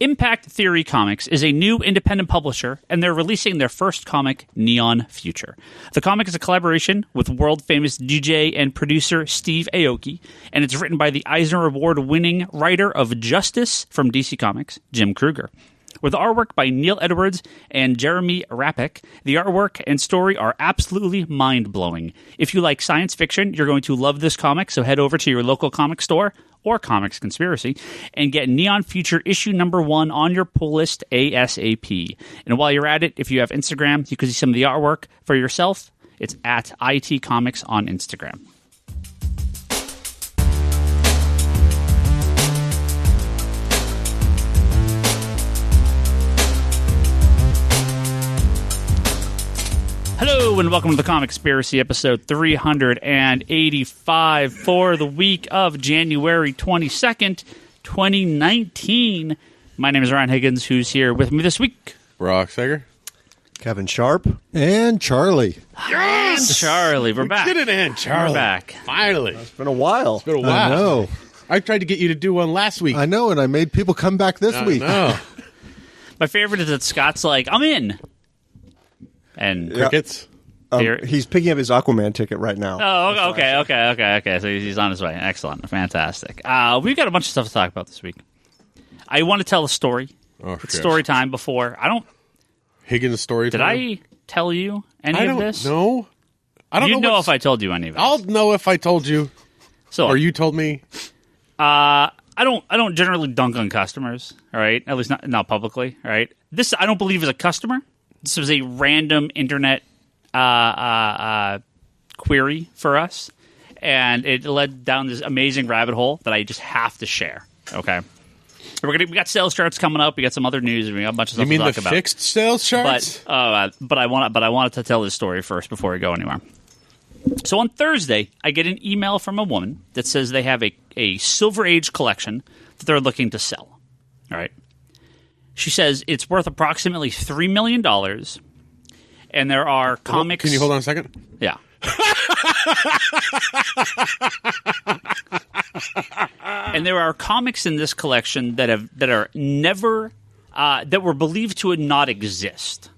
Impact Theory Comics is a new independent publisher, and they're releasing their first comic, Neon Future. The comic is a collaboration with world-famous DJ and producer Steve Aoki, and it's written by the Eisner Award-winning writer of Justice from DC Comics, Jim Kruger. With artwork by Neil Edwards and Jeremy Rapek, the artwork and story are absolutely mind-blowing. If you like science fiction, you're going to love this comic, so head over to your local comic store or Comics Conspiracy and get Neon Future issue number 1 on your pull list ASAP. And while you're at it, if you have Instagram, you can see some of the artwork for yourself. It's at IT Comics on Instagram. Hello and welcome to the Comic Conspiracy, episode 385 for the week of January 22nd, 2019. My name is Ryan Higgins, who's here with me this week. Brock Sager. Kevin Sharp. And Charlie. Yes! And Charlie, we're back. Get it in, Charlie. We're back. Finally. It's been a while. It's been a while. I know. I tried to get you to do one last week. I know, and I made people come back this week. No. My favorite is that Scott's like, I'm in. And Crickets. He's picking up his Aquaman ticket right now. Oh, okay. So he's on his way. Excellent. Fantastic. We've got a bunch of stuff to talk about this week. I want to tell a story. It's story time before. Higgins story time. Did I tell you any of this? No. I don't know if I told you any of it. I'll know if I told you. So, or you told me. I don't generally dunk on customers, all right? At least not publicly, all right? This I don't believe is a customer. This was a random internet query for us, and it led down this amazing rabbit hole that I just have to share. Okay, we got sales charts coming up. We got some other news. And we got a bunch of stuff to talk about. You mean the fixed sales charts? But I wanted to tell this story first before we go anywhere. So on Thursday, I get an email from a woman that says they have a Silver Age collection that they're looking to sell. All right. She says it's worth approximately $3 million, and there are comics... Can you hold on a second? Yeah. And there are comics in this collection that were believed to not exist.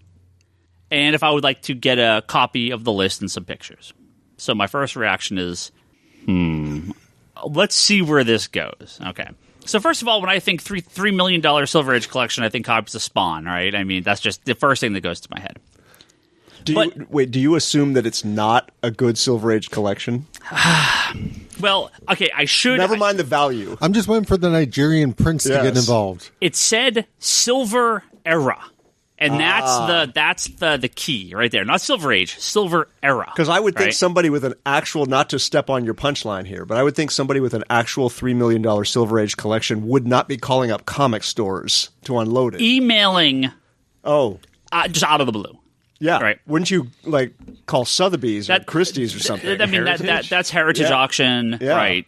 And if I would like to get a copy of the list and some pictures. So my first reaction is, let's see where this goes. Okay. So first of all, when I think $3 million Silver Age collection, I think copies of Spawn, right? I mean, that's just the first thing that goes to my head. Do you assume that it's not a good Silver Age collection? Well, okay, I should... Never mind the value. I'm just waiting for the Nigerian prince to get involved. It said Silver Era. And that's the key right there. Not Silver Age, Silver Era. Because I would think somebody with an actual, not to step on your punchline here, but I would think somebody with an actual $3 million Silver Age collection would not be calling up comic stores to unload it. Emailing. Just out of the blue. Yeah. Right. Wouldn't you, call Sotheby's or Christie's or something? I mean, that's Heritage Auction. Yeah. Right.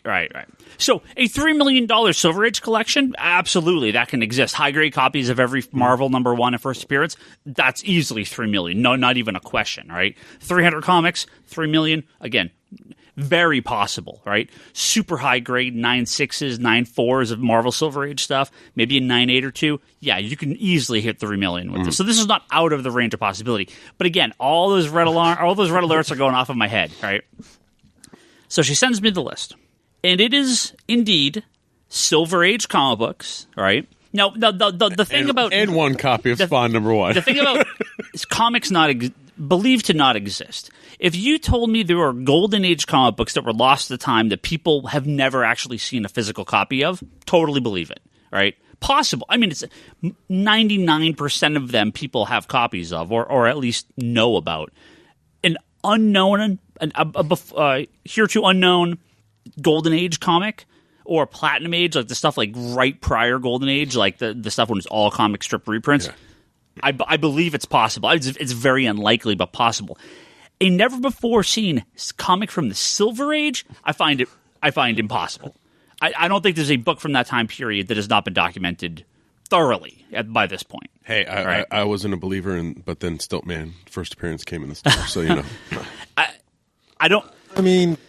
So, a $3 million Silver Age collection, absolutely, that can exist. High-grade copies of every Marvel #1 and first appearance, that's easily $3 million. No, not even a question, right? 300 comics, $3 million, again, very possible, right? Super high-grade 9.6s, 9.4s of Marvel Silver Age stuff, maybe a 9.8 or 2. Yeah, you can easily hit $3 million with this. So this is not out of the range of possibility. But again, all those red alerts are going off of my head, right? So she sends me the list. And it is indeed Silver Age comic books, right? Now, the thing about... And one copy of Spawn #1. The thing about is comics believed to not exist. If you told me there were Golden Age comic books that were lost at the time that people have never actually seen a physical copy of, totally believe it, right? Possible. I mean, it's 99% of them people have copies of or at least know about. An unknown, hereto unknown Golden Age comic or Platinum Age, like the stuff like right prior Golden Age, like the stuff when it's all comic strip reprints. Yeah. I believe it's possible. It's very unlikely, but possible. A never before seen comic from the Silver Age, I find impossible. I don't think there's a book from that time period that has not been documented thoroughly by this point. Hey, I wasn't a believer but then Stiltman first appearance came in the store, so you know. I mean,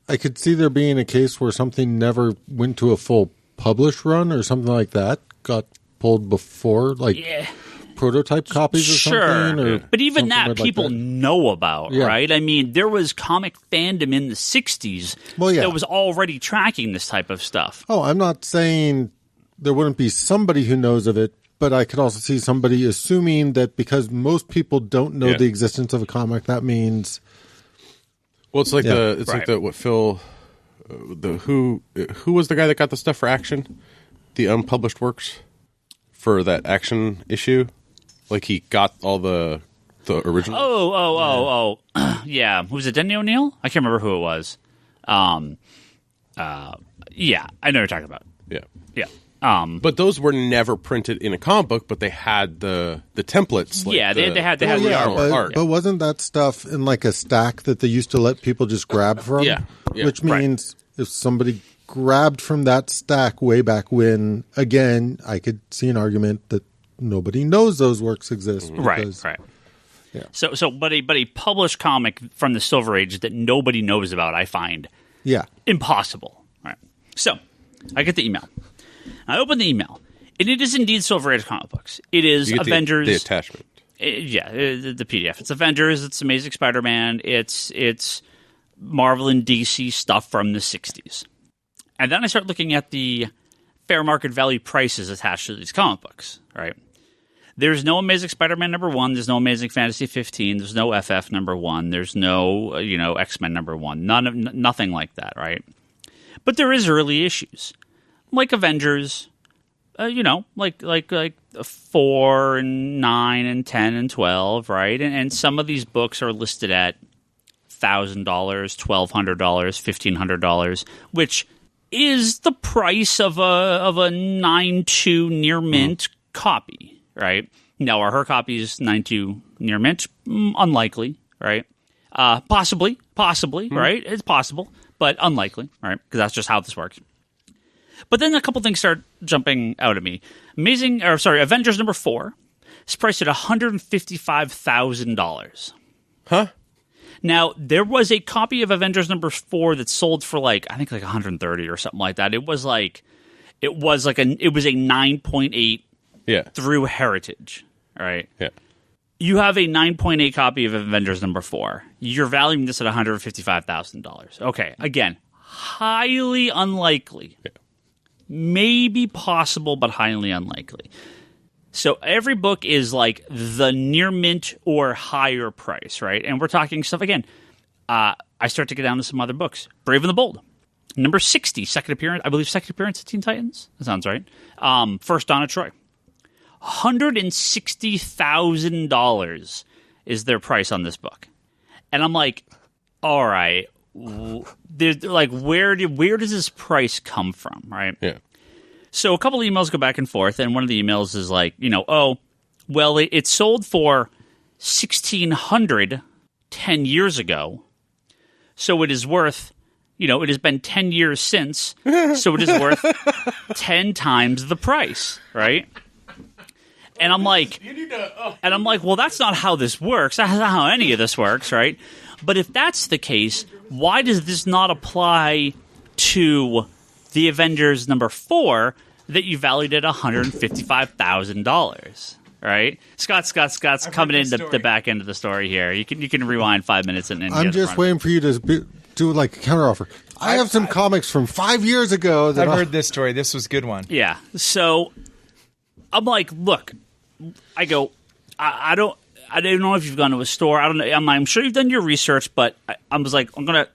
I could see there being a case where something never went to a full published run or something like that, got pulled before, like prototype copies or something. Or but even something that people know about, right? I mean, there was comic fandom in the 60s that was already tracking this type of stuff. Oh, I'm not saying there wouldn't be somebody who knows of it, but I could also see somebody assuming that because most people don't know the existence of a comic, that means... Well, it's like what Phil... who was the guy that got the stuff for Action? The unpublished works for that Action issue? Like, he got all the original. Yeah. Was it Denny O'Neil? I can't remember who it was. Yeah, I know what you're talking about. Yeah. But those were never printed in a comic book, but they had the templates. Like they had the art. But wasn't that stuff in like a stack that they used to let people just grab from? Yeah. Which means if somebody grabbed from that stack way back when, again, I could see an argument that nobody knows those works exist. Because, right. Yeah. So, but a published comic from the Silver Age that nobody knows about, I find impossible. Right. So, I get the email. I open the email, and it is indeed Silver Age comic books. It is Avengers. The attachment. The PDF. It's Avengers. It's Amazing Spider-Man. It's Marvel and DC stuff from the 60s. And then I start looking at the fair market value prices attached to these comic books, right? There's no Amazing Spider-Man #1. There's no Amazing Fantasy 15. There's no FF #1. There's no, X-Men #1. Nothing like that, right? But there is early issues. Like Avengers, like 4 and 9 and 10 and 12, right? And some of these books are listed at $1,000, $1,200, $1,500, which is the price of a 9.2 near mint copy, right? Now, are her copies 9.2 near mint? Unlikely, right? Possibly, right? It's possible, but unlikely, right? Because that's just how this works. But then a couple things start jumping out at me. Avengers #4 is priced at $155,000. Huh? Now, there was a copy of Avengers #4 that sold for I think $130 or something like that. It was a 9.8 through Heritage, right? Yeah. You have a 9.8 copy of Avengers #4. You're valuing this at $155,000. Okay, again, highly unlikely. Yeah. Maybe possible, but highly unlikely. So every book is like the near mint or higher price, right? And we're talking stuff again. I start to get down to some other books. Brave and the Bold, #60, second appearance of Teen Titans. That sounds right. First Dawn of Troy, $160,000 is their price on this book, and I'm like, all right. Where does this price come from, right? Yeah. So a couple of emails go back and forth, and one of the emails is like, it sold for $1,600 10 years ago, so it is worth, it has been 10 years since, so it is worth 10 times the price, right? And I'm like, well, that's not how this works. That's not how any of this works, right? But if that's the case, why does this not apply to the Avengers #4 that you valued at $155,000? Right? Scott's coming in the back end of the story here. You can rewind 5 minutes and I'm just waiting for you to do like a counteroffer. I have some comics from 5 years ago that I've heard this story. This was a good one. Yeah. So I'm like, look, I go, I don't know if you've gone to a store. I don't know. I'm sure you've done your research, but I was like, let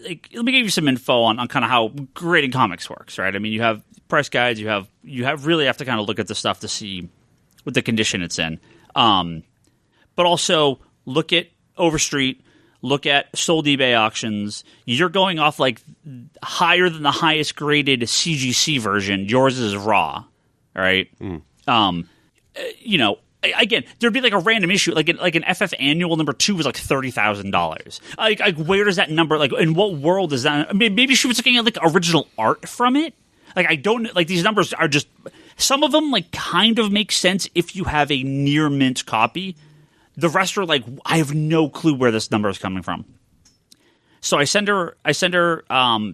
me give you some info on kind of how grading comics works, right? I mean, you have price guides. You really have to kind of look at the stuff to see what the condition it's in. But also look at Overstreet, look at sold eBay auctions. You're going off like higher than the highest graded CGC version. Yours is raw, right? Again, there'd be like a random issue, like an FF annual #2 was like $30,000. Like where does that number, like in what world is that? I mean, maybe she was looking at like original art from it. Like I don't like these numbers are just some of them like kind of make sense if you have a near mint copy. The rest are like I have no clue where this number is coming from. So I send her some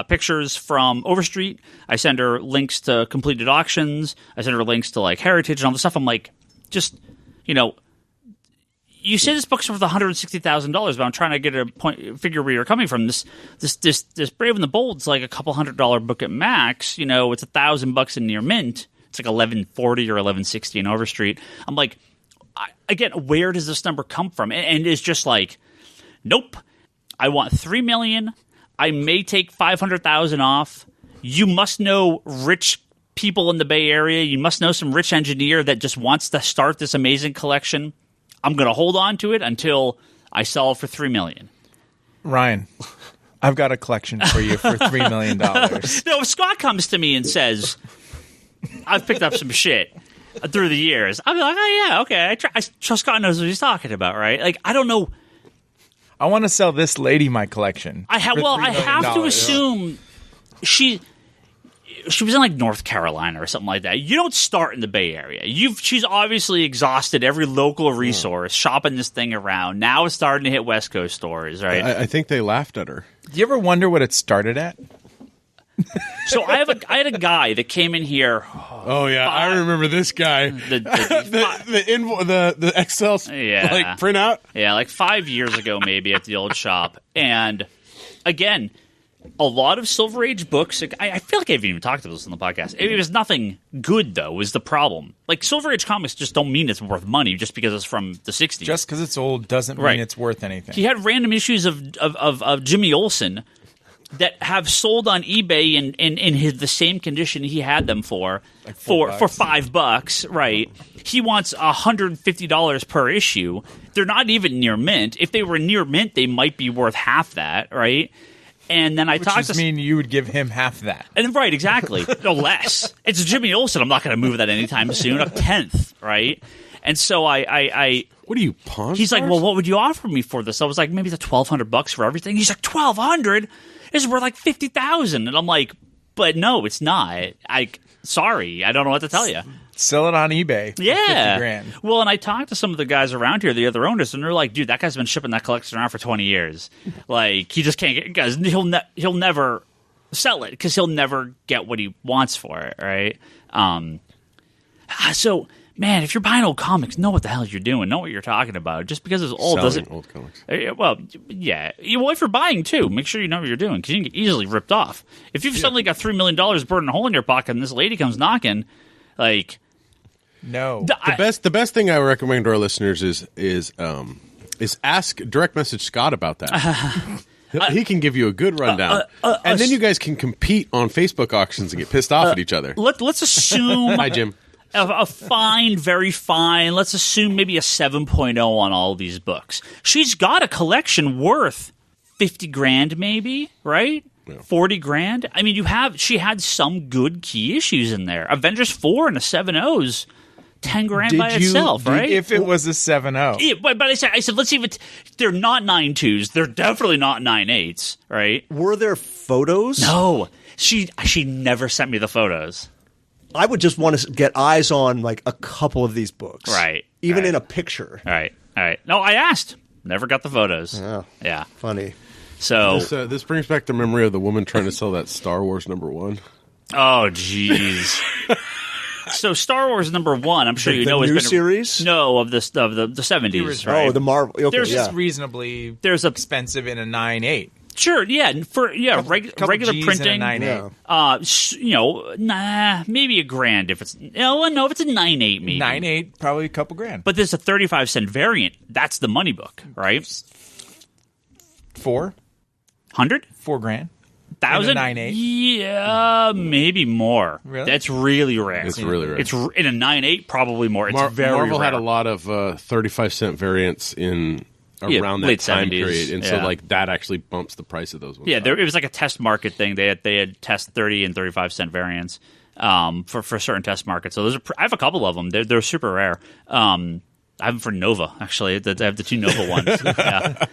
pictures from Overstreet. I send her links to completed auctions. I send her links to like Heritage and all this stuff. I'm like, just, you know, you say this book's worth $160,000, but I'm trying to get a figure where you're coming from. This Brave and the Bold's like a couple $100 book at max. You know, it's $1,000 in near mint. It's like $1140 or $1160 in Overstreet. I'm like, again, where does this number come from? And it's just like, nope. I want $3 million. I may take $500,000 off. You must know rich people in the Bay Area. You must know some rich engineer that just wants to start this amazing collection. I'm going to hold on to it until I sell it for $3 million. Ryan, I've got a collection for you for $3 million. No, if Scott comes to me and says, I've picked up some shit through the years, I'll be like, oh, yeah, okay. I trust Scott knows what he's talking about, right? Like, I don't know. I want to sell this lady my collection. I have to assume she was in like North Carolina or something like that. You don't start in the Bay Area. She's obviously exhausted every local resource shopping this thing around. Now it's starting to hit West Coast stores, right? I think they laughed at her. Do you ever wonder what it started at? So I had a guy that came in here. Oh yeah, I remember this guy. The Excel like printout. Yeah, like 5 years ago maybe at the old shop. And again, a lot of Silver Age books. I feel like I haven't even talked about this on the podcast. It was nothing good though. Was the problem? Like Silver Age comics just don't mean it's worth money just because it's from the '60s. Just because it's old doesn't mean it's worth anything. He had random issues of Jimmy Olsen that have sold on eBay in the same condition he had them for $5, right? He wants $150 per issue. They're not even near mint. If they were near mint, they might be worth half that, right? And then I talked to mean you would give him half that. And right, exactly. No less. It's Jimmy Olsen. I'm not going to move that anytime soon. A tenth, right? And so I what are you, Pawn He's Stars? like, well, what would you offer me for this? I was like, maybe it's $1,200 for everything. He's like, $1,200? It's worth like $50,000. And I'm like, but no, it's not. Sorry, I don't know what to tell you. Sell it on eBay. Yeah. for $50,000. Well, and I talked to some of the guys around here, the other owners, and they're like, dude, that guy's been shipping that collection around for 20 years. Like, he just can't get, guys, he'll never sell it because he'll never get what he wants for it, right? So, man, if you're buying old comics, know what the hell you're doing. Know what you're talking about. Just because it's old doesn't. Old comics. Well, yeah. Well, if you're buying too, make sure you know what you're doing because you can get easily ripped off. If you've suddenly got $3 million burning a hole in your pocket and this lady comes knocking, like, no. The best thing I would recommend to our listeners is ask direct message Scott about that. He can give you a good rundown, and then you guys can compete on Facebook auctions and get pissed off at each other. Let's assume. Hi, Jim. A fine, very fine. Let's assume maybe a 7.0 on all these books. She's got a collection worth $50,000, maybe, right? Yeah. $40,000. I mean, she had some good key issues in there. Avengers 4 and the 7.0s, $10,000 by itself, right? If it was a 7.0. Yeah, but I said, let's see if they're not 9.2s. They're definitely not 9.8s, right? Were there photos? No. She never sent me the photos. I would just want to get eyes on like a couple of these books. Right. Even in a picture. All right. No, I asked. Never got the photos. Oh, yeah. Funny. So this brings back the memory of the woman trying to sell that Star Wars #1. Oh, jeez. So Star Wars #1, I'm sure you know, has new been series. No, of the 70s. Right? Oh, the Marvel. Okay, There's just reasonably expensive in a 9.8. Sure, yeah, regular G's printing. And a 9.8. Maybe $1,000 if it's if it's a 9.8, maybe 9.8, probably a couple grand. But there's a 35-cent variant. That's the money book, right? 400, $4,000. 1,000? 9.8? Yeah, maybe more. Really? That's really rare. It's really rare. It's in a 9.8, probably more. It's very Marvel rare. had a lot of 35-cent variants in around that late time 70s, period, and so like that actually bumps the price of those ones. Yeah, up. it was like a test market thing. They had test 30 and 35-cent variants for certain test markets. So I have a couple of them. They're super rare. I have them for Nova, actually. I have the two Nova ones. Yeah.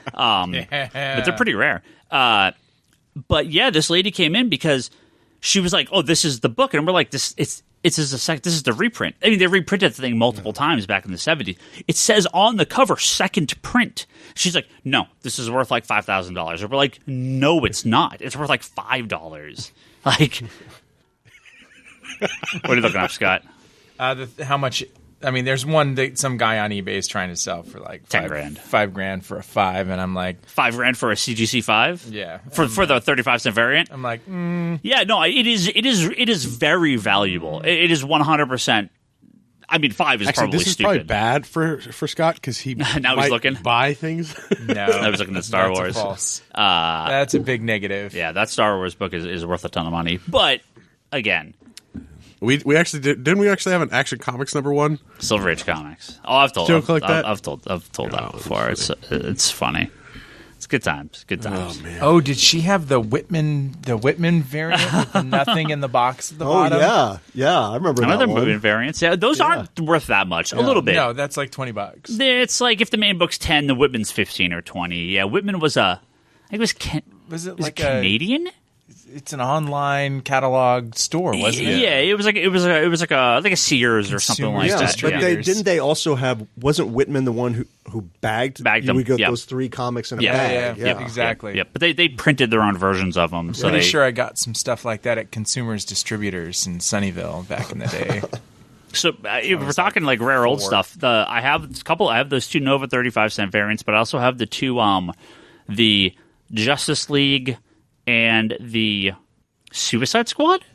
But they're pretty rare. But yeah, this lady came in because she was like, "Oh, this is the book," and we're like, "This This is the reprint. I mean, they reprinted the thing multiple times back in the 70s. It says on the cover, second print. She's like, no, this is worth like $5,000. Or we're like, no, it's not. It's worth like $5. Like, what are you looking up, Scott? How much? I mean, there's one that some guy on eBay is trying to sell for like $10,000. $5,000 for a 5, and I'm like, $5,000 for a CGC 5. Yeah, for the 35-cent variant. I'm like, yeah, no, it is very valuable. It is 100%. I mean, 5 is Actually, probably this is stupid. probably bad for Scott because he Now might he's looking. buy things. no, I was looking at Star that's Wars. False. That's a big negative. Yeah, that Star Wars book is worth a ton of money. But again, we actually didn't we actually have an Action Comics #1? Silver Age Comics. Oh, I've told that? I've told that before. It's funny. It's good times. Good times. Oh man. Oh, did she have the Whitman variant with the nothing in the box at the bottom? Yeah, I remember that Another one. movie variants. Yeah, those aren't worth that much. A little bit. No, that's like $20. It's like if the main book's 10, the Whitman's 15 or 20. Yeah, Whitman was I think it was like Canadian? It's an online catalog store, wasn't it? Yeah, it was like a Sears or something like Consumer that. But Yeah. didn't they also have? Wasn't Whitman the one who bagged them, We got yeah. those 3 comics in a Yeah, bag. yeah, exactly. Yep, but they printed their own versions of them. So Pretty sure I got some stuff like that at Consumers Distributors in Sunnyvale back in the day. So if we're talking like rare old stuff, I have those 2 Nova 35-cent variants, but I also have the 2 the Justice League and the Suicide Squad?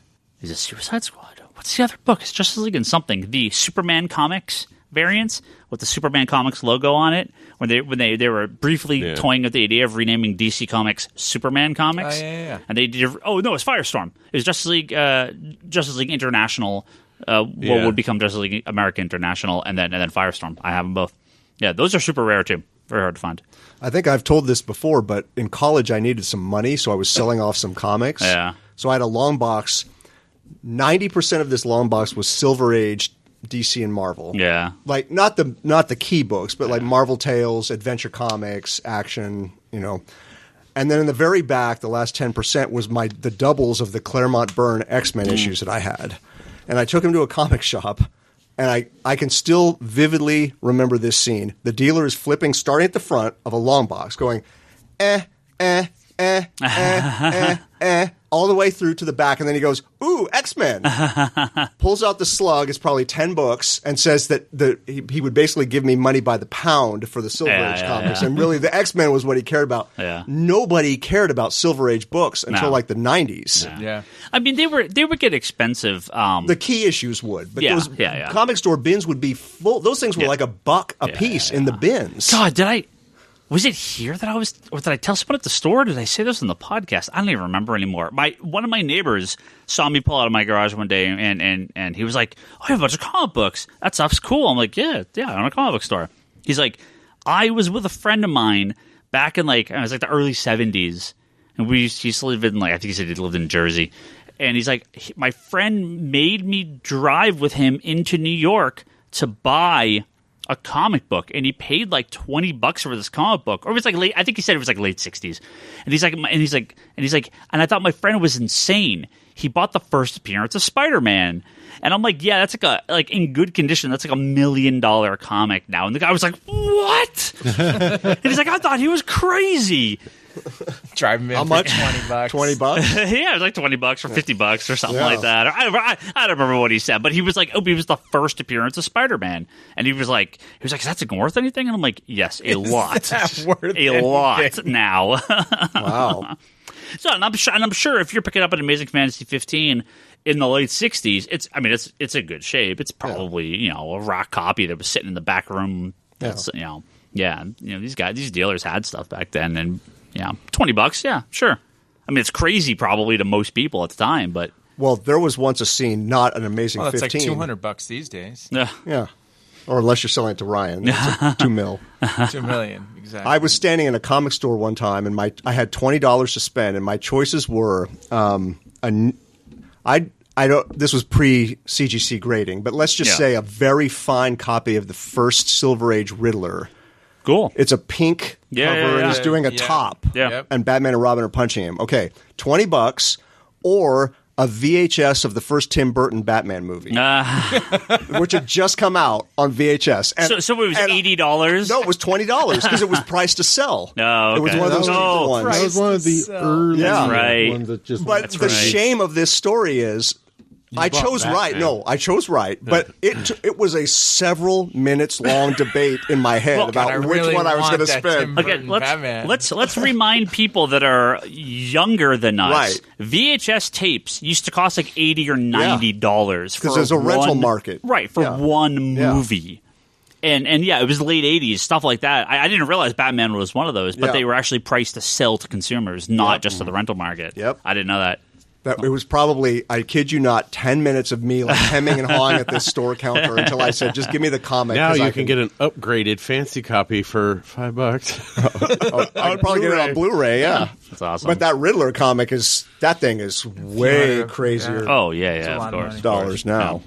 Is it Suicide Squad? What's the other book? It's Justice League and something. The Superman Comics variants with the Superman Comics logo on it. When they were briefly toying with the idea of renaming DC Comics Superman Comics. Yeah. And they did. Oh no, it's Firestorm. It was Justice League International. What would become Justice League America International, and then Firestorm. I have them both. Yeah, those are super rare too. Very hard to find. I think I've told this before, but in college I needed some money, so I was selling off some comics. Yeah. So I had a long box. 90% of this long box was Silver Age, DC, and Marvel. Yeah. Like not the key books, but like Marvel Tales, Adventure Comics, Action, And then in the very back, the last 10% was the doubles of the Claremont Byrne X-Men issues that I had. And I took them to a comic shop. And I can still vividly remember this scene. The dealer is flipping, starting at the front of a long box, going, all the way through to the back. And then he goes, ooh, X-Men. Pulls out the slug. It's probably 10 books and says that he would basically give me money by the pound for the Silver Age comics. And really, the X-Men was what he cared about. Yeah. Nobody cared about Silver Age books until like the 90s. Yeah. I mean, they would get expensive. The key issues would. But those yeah. comic store bins would be full. Those things were like $1 a piece in the bins. God, was it here that or did I tell someone at the store? Or did I say this on the podcast? I don't even remember anymore. One of my neighbors saw me pull out of my garage one day, and he was like, "Oh, I have a bunch of comic books. That stuff's cool." I'm like, "Yeah, I own a comic book store." He's like, "I was with a friend of mine back in it was like the early '70s, and he used to live in I think he said he lived in Jersey." And he's like, my friend made me drive with him into New York to buy a comic book, and he paid like $20 for this comic book, or it was like late. I think he said it was like late '60s. And he's like, and I thought my friend was insane. He bought the first appearance of Spider-Man, and I'm like, yeah, that's like in good condition. That's like $1 million comic now. And the guy was like, what? And he's like, I thought he was crazy. Drive him in How for much? $20. $20? Yeah, it was like $20 or $50 or something like that. I don't remember what he said, but he was like, he was the first appearance of Spider-Man, and he was like, is that worth anything? And I'm like, yes, a lot, a lot now. Wow. So, and I'm sure if you're picking up an Amazing Fantasy 15 in the late '60s, it's in good shape. It's probably a rock copy that was sitting in the back room. That's these dealers had stuff back then, and $20, yeah, sure. I mean, it's crazy probably to most people at the time, but Well, there was once a scene, not an Amazing 15. That's like $200 these days. Yeah. Or unless you're selling it to Ryan, it's like $2 million. $2 million, exactly. I was standing in a comic store one time, and I had $20 to spend, and my choices were this was pre-CGC grading, but let's just say a very fine copy of the first Silver Age Riddler. cool. It's a pink cover, and he's doing a top, Yeah. and Batman and Robin are punching him. Okay, $20, or a VHS of the first Tim Burton Batman movie, which had just come out on VHS. And, so it was $80? No, it was $20 because it was priced to sell. Oh, okay. It was one of those cheaper ones. That was one of the early right. ones that just. But the shame of this story is, I chose Batman. right. No, I chose right. But it was a several minutes long debate in my head about which one I was going to spend. Okay, let's remind people that are younger than us. Right. VHS tapes used to cost like $80 or $90 because there's a rental market, right? For one movie. And yeah, it was the late 80s, stuff like that. I didn't realize Batman was one of those, but they were actually priced to sell to consumers, not just to the rental market. Yep. I didn't know that. It was probably, I kid you not, 10 minutes of me like hemming and hawing at this store counter until I said, just give me the comic. Now you can get an upgraded fancy copy for $5. I'd probably get it on Blu-ray, yeah. That's awesome. But that Riddler comic that thing is way crazier. Oh, yeah, of course. Dollars now.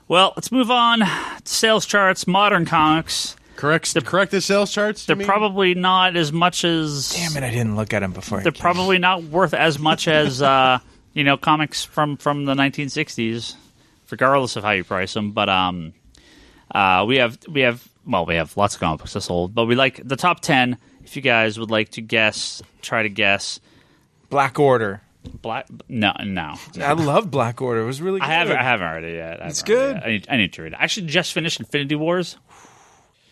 Well, let's move on to sales charts, modern comics. Corrected sales charts? They're probably not as much as... Damn it, I didn't look at them before. They're probably not worth as much as, comics from the 1960s, regardless of how you price them. But we have lots of comic books that's sold. But we like the top 10, if you guys would like to try to guess. Black Order. No. I love Black Order. It was really good. I haven't read it yet. It's good. I need to read it. I actually just finished Infinity Wars.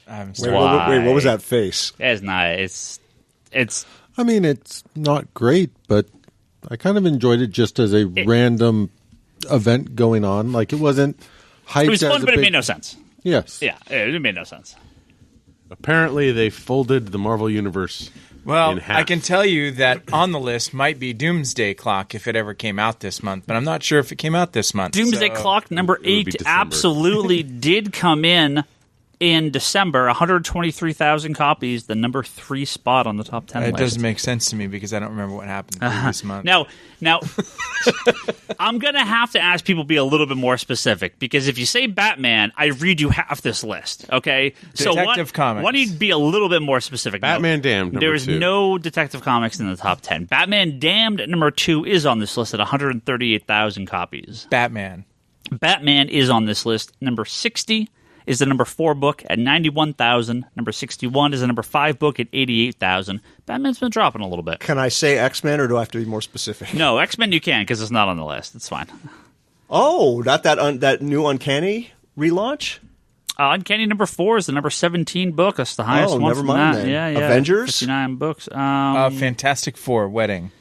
I haven't Wait, what was that face? It's not. It's. I mean, it's not great, but I kind of enjoyed it just as a random event going on. Like, it wasn't hyped. It was fun, as but it made no sense. Yes. Yeah, it made no sense. Apparently, they folded the Marvel Universe. Well, I can tell you that on the list might be Doomsday Clock if it ever came out this month, but I'm not sure if it came out this month. Doomsday Clock number 8 absolutely did come in December, 123,000 copies, the number 3 spot on the top 10 list. It doesn't make sense to me because I don't remember what happened this month. Now, I'm going to have to ask people to be a little bit more specific because if you say Batman, I read you half this list, okay? Detective Comics. Why don't you be a little bit more specific? Batman Damned, number 2. There's no Detective Comics in the top 10. Batman Damned, number 2, is on this list at 138,000 copies. Batman is on this list. Number 60 is the number 4 book at 91,000. Number 61 is the number 5 book at 88,000. Batman's been dropping a little bit. Can I say X-Men, or do I have to be more specific? No, X-Men you can because it's not on the list. It's fine. Oh, not that new Uncanny relaunch? Uncanny number 4 is the number 17 book. That's the highest one. Never mind that. then. Yeah. Avengers? 59 books. Fantastic Four Wedding.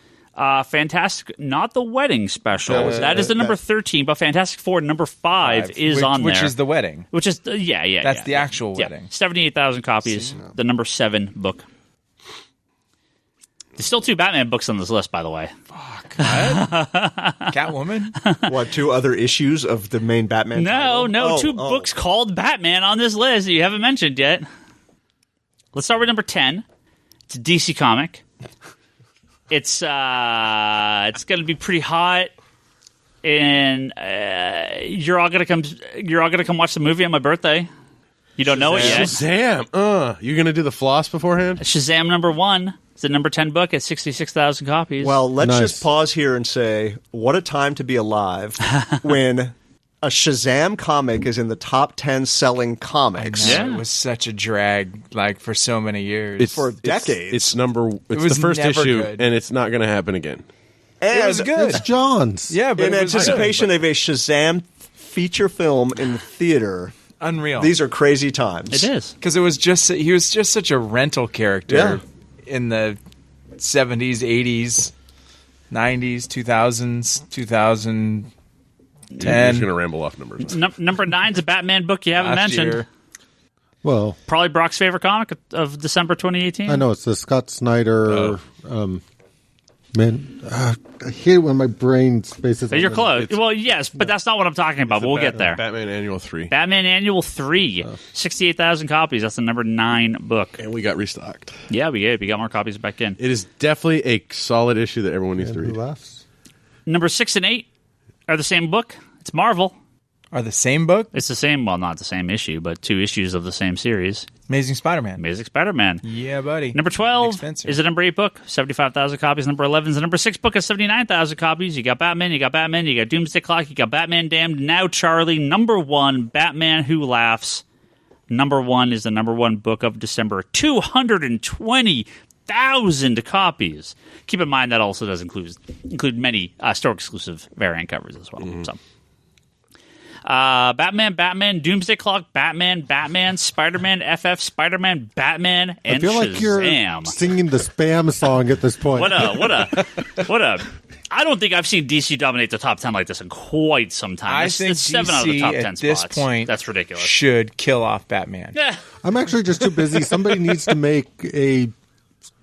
Fantastic, not the wedding special. That is the number 13, but Fantastic Four number 5 is on there. Which is the wedding. Which is, That's the actual wedding. 78,000 copies, the number 7 book. There's still 2 Batman books on this list, by the way. Fuck. Catwoman? What, 2 other issues of the main Batman title? No, 2 books called Batman on this list that you haven't mentioned yet. Let's start with number 10. It's a DC comic. It's going to be pretty hot, and you're all gonna come watch the movie on my birthday. You don't know it yet. Shazam! You're gonna do the floss beforehand? Shazam number 1. It's the number 10 book at 66,000 copies. Well, let's just pause here and say, what a time to be alive when a Shazam comic is in the top 10 selling comics. It was such a drag, for so many years. For decades. It's the first issue, and it's not going to happen again. And it was good. It's John's. Yeah, but in anticipation of a Shazam feature film in the theater. Unreal. These are crazy times. It is. Because he was just such a rental character in the 70s, 80s, 90s, 2000s, 2010. You're just going to ramble off numbers. Number 9's a Batman book you haven't mentioned. Year. Well, probably Brock's favorite comic of December 2018. I know it's the Scott Snyder. Man, I hate it when my brain spaces. You're close. Well, yes, but that's not what I'm talking about. But we'll get there. Batman Annual 3. Batman Annual 3. 68,000 copies. That's the number 9 book. And we got restocked. Yeah, we did. We got more copies back in. It is definitely a solid issue that everyone needs to read. Who laughs? Number 6 and 8 are the same book. It's Marvel. Are the same book? It's the same, well, not the same issue, but 2 issues of the same series. Amazing Spider-Man. Amazing Spider-Man. Yeah, buddy. Number 12 is the number 8 book, 75,000 copies. Number 11 is the number 6 book at 79,000 copies. You got Batman, you got Doomsday Clock, you got Batman Damned. Now, Charlie, number 1, Batman Who Laughs. Number 1 is the number 1 book of December, 220,000 copies. Keep in mind that also does include many store-exclusive variant covers as well. So. Batman, Doomsday Clock, Batman, Spider-Man, FF, Spider-Man, Batman, and I feel like you're Shazam. singing the spam song at this point. What a! I don't think I've seen DC dominate the top 10 like this in quite some time. I think it's 7 DC out of the top 10 at this spots. point That's ridiculous. should kill off Batman. Yeah. I'm actually just too busy. Somebody needs to make a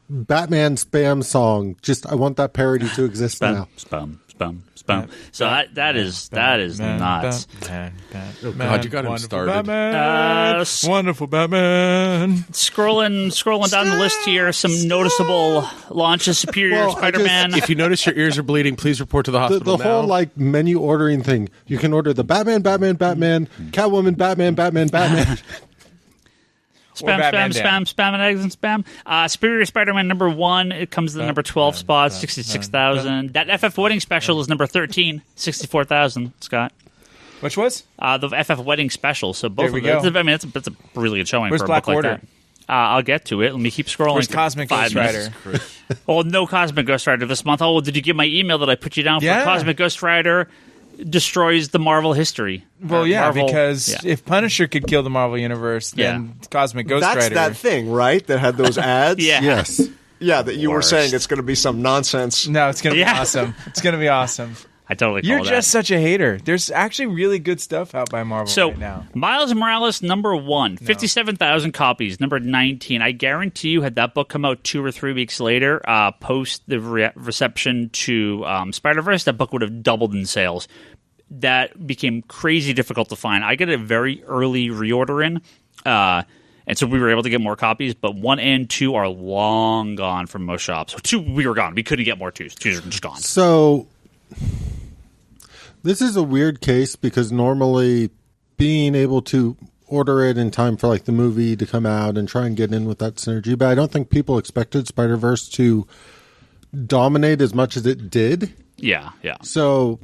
Batman spam song. I want that parody to exist now. Spam. So that is nuts. Oh God, you got him started. Wonderful Batman. Scrolling down the list here, some noticeable launches. Superior Spider-Man. If you notice your ears are bleeding, please report to the hospital. The whole menu ordering thing. You can order the Batman, Catwoman, Batman. Spam, and eggs and spam. Superior Spider-Man number 1. It comes to the number 12 spot, 66,000. That FF Wedding Special is number 13, 64,000. Scott, Which was? the FF Wedding Special. So both There of we them. go. I mean, that's a really good showing Where's for a Black book Order? like that. I'll get to it. Let me keep scrolling. Where's for Cosmic 5 Ghost minutes. Rider? Oh, no Cosmic Ghost Rider this month. Oh, did you get my email that I put you down for? Yeah. Cosmic Ghost Rider destroys the Marvel history. Well, yeah, Marvel, because yeah. if Punisher could kill the Marvel Universe, then Cosmic Ghost That's Rider... that thing, right? That had those ads? Yeah. Yes. Yeah, that you were Worst. saying it's going to be some nonsense. No, it's going to be Yeah. awesome. It's going to be awesome. I totally call You're that. just such a hater. There's actually really good stuff out by Marvel So, right now. Miles Morales, number 1, 57,000 copies. Number 19. I guarantee you, had that book come out 2 or 3 weeks later, post the reception to Spider-Verse, that book would have doubled in sales. That became crazy difficult to find. I got a very early reorder in, and so we were able to get more copies, but 1 and 2 are long gone from most shops. So 2, we were gone. We couldn't get more 2s. 2s are just gone. So this is a weird case because normally being able to order it in time for the movie to come out and try and get in with that synergy, but I don't think people expected Spider-Verse to dominate as much as it did. Yeah. So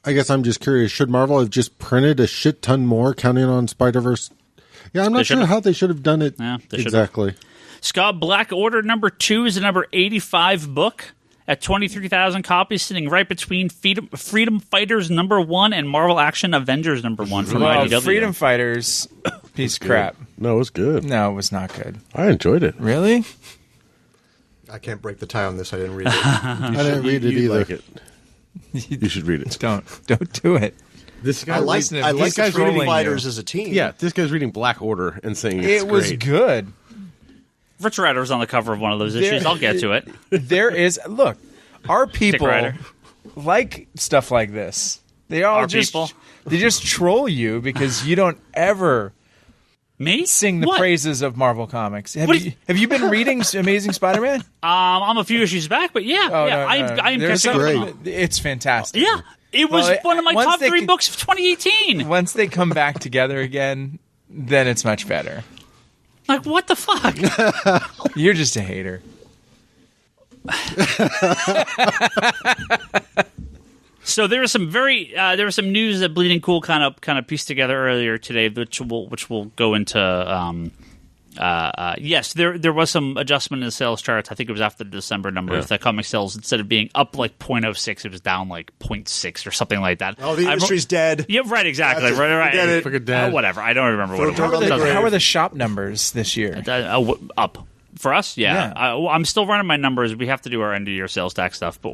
I guess I'm just curious, should Marvel have just printed a shit ton more counting on Spider-Verse? Yeah, I'm not sure should've. how they should have done it Yeah, they should've. exactly. Scott, Black Order number 2 is the number 85 book at 23,000 copies, sitting right between Freedom Fighters number 1 and Marvel Action Avengers number 1 from Well, IDW. Freedom Fighters, piece of crap. No, it was good. No, it was not good. I enjoyed it. Really? I can't break the tie on this. I didn't read it. I didn't read it You'd either. like it. You should read it. Don't do it. This guy, I like Listen, I these like the guys Freedom trolling Fighters you. as a team. yeah, this guy's reading Black Order and saying it's It was great. good. Rich Rider was on the cover of one of those issues. I'll get to it. There is look, our people Rider. like stuff like this. They all Our just people? they just troll you because you don't ever Me? sing the What? praises of Marvel Comics. Have What you have you been reading Amazing Spider-Man? I'm a few issues back, but yeah. Oh, yeah. no, I am There's catching some- up. It's fantastic. Yeah. It was Well, one of my once top they 3 could- books of 2018. Once they come back together again, then it's much better. Like, what the fuck? You're just a hater. So there was some news that Bleeding Cool kind of pieced together earlier today, which we'll go into. Yes, there was some adjustment in the sales charts. I think it was after the December numbers that comic sales, instead of being up 0.06, it was down 0.6 or something like that. Oh, the industry's dead. Yeah, right, exactly. That's it. Right. Forget it. Fucking dead. Whatever. I don't remember what it Throw it was. on the Doesn't grave. How matter. are the shop numbers this year? Up for us? Yeah. Yeah. I'm still running my numbers. We have to do our end of year sales tax stuff, but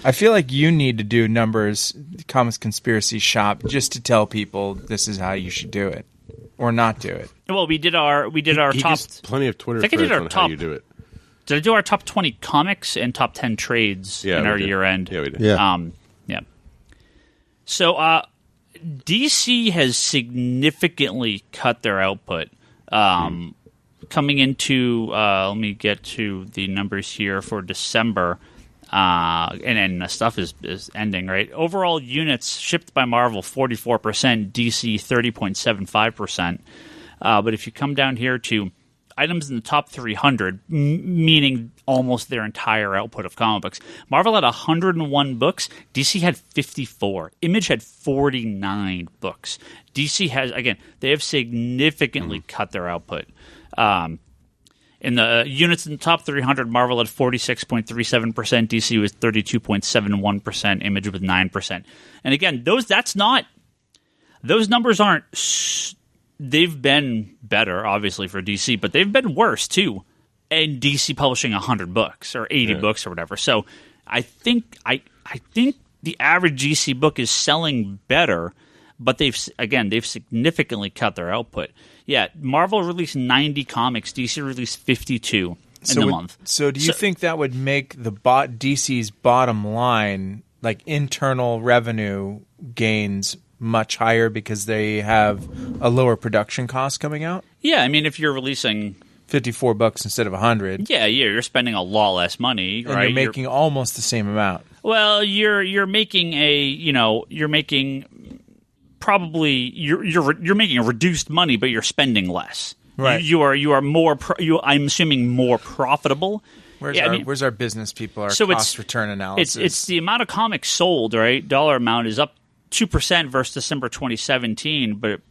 I feel like you need to do numbers, Comics Conspiracy Shop, just to tell people this is how you should do it, or not do it. well, we did our He top. gets plenty of Twitter I think I did threads our on top- how you do it. Did I do our top 20 comics and top 10 trades Yeah, in we our did. year end? Yeah, we did. Yeah. Yeah. So DC has significantly cut their output. Coming into, let me get to the numbers here for December. And the stuff is ending, right? Overall units shipped by Marvel, 44%, DC 30.75%. But if you come down here to items in the top 300, meaning almost their entire output of comic books, Marvel had 101 books. DC had 54. Image had 49 books. DC has, again, they have significantly cut their output. In the units in the top 300, Marvel had 46.37%, DC was 32.71%, Image with 9%. And again, those numbers aren't. They've been better, obviously, for DC, but they've been worse too. And DC publishing 100 books or 80 books or whatever. So I think the average DC book is selling better, but they've significantly cut their output. Yeah, Marvel released 90 comics. DC released 52 in the month. So do you think that would make the DC's bottom line, like internal revenue gains, much higher because they have a lower production cost coming out? Yeah, I mean, if you're releasing $54 instead of 100, you're spending a lot less money, and right? You're making almost the same amount. Well, you're making you're making a reduced money, but you're spending less. Right. You are more. I'm assuming more profitable. Where's our business people? Our cost return analysis. It's the amount of comics sold, right? Dollar amount is up 2% versus December 2017, but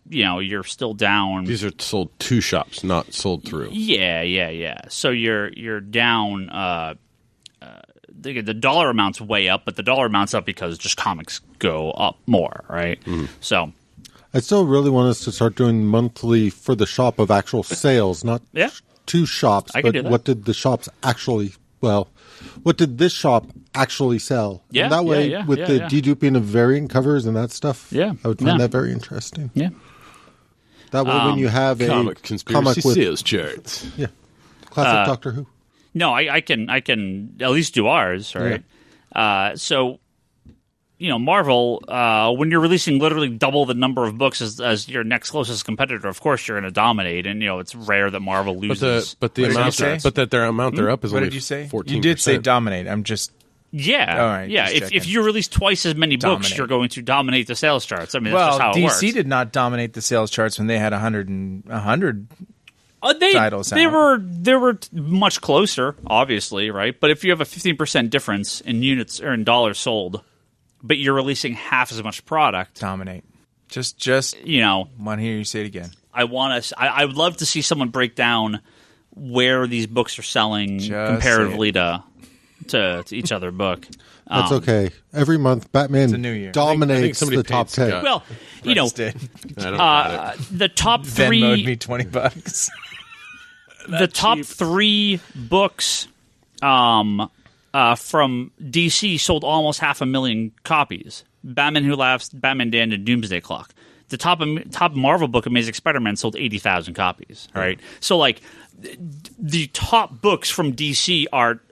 you're still down. These are sold to shops, not sold through. Yeah. So you're down. The dollar amount's way up, but the dollar amount's up because just comics go up more, right? So I still really want us to start doing monthly for the shop of actual sales, not to shops, but what did the shops actually, what did this shop actually sell? Yeah, and that way, with the deduping of variant covers and that stuff, I would find that very interesting. Yeah. That way, when you have a conspiracy with sales charts. Yeah. Classic Doctor Who. No, I can at least do ours, right? Yeah. So, Marvel, when you're releasing literally double the number of books as your next closest competitor, of course you're going to dominate, and it's rare that Marvel loses. But their amount they're up is what only did you say? 14%. You did say dominate. I'm just all right. Yeah. If you release twice as many books, you're going to dominate the sales charts. I mean, that's just how it works. DC did not dominate the sales charts when they had 100 titles. They were much closer, obviously, right? But if you have a 15% difference in units or in dollars sold, but you're releasing half as much product, dominate. Just want to hear you say it again. I would love to see someone break down where these books are selling comparatively to each other book. That's okay. Every month, Batman dominates the top 10. Well, the top three. Venmo'd me $20. The top three books from DC sold almost 500,000 copies. Batman Who Laughs, Batman Dan, and Doomsday Clock. The top Marvel book, Amazing Spider-Man, sold 80,000 copies. Right, so the top books from DC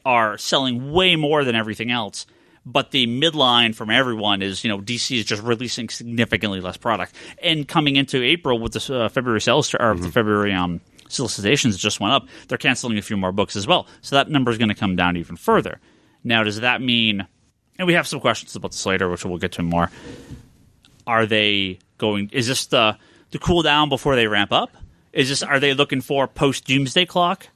are selling way more than everything else. But the midline from everyone is, DC is just releasing significantly less product. And coming into April with the February sales or the February solicitations just went up, they're canceling a few more books as well. So that number is going to come down even further. Now, does that mean? And we have some questions about this later, which we'll get to more. Are they going? Is this the cool down before they ramp up? Are they looking for post Doomsday Clock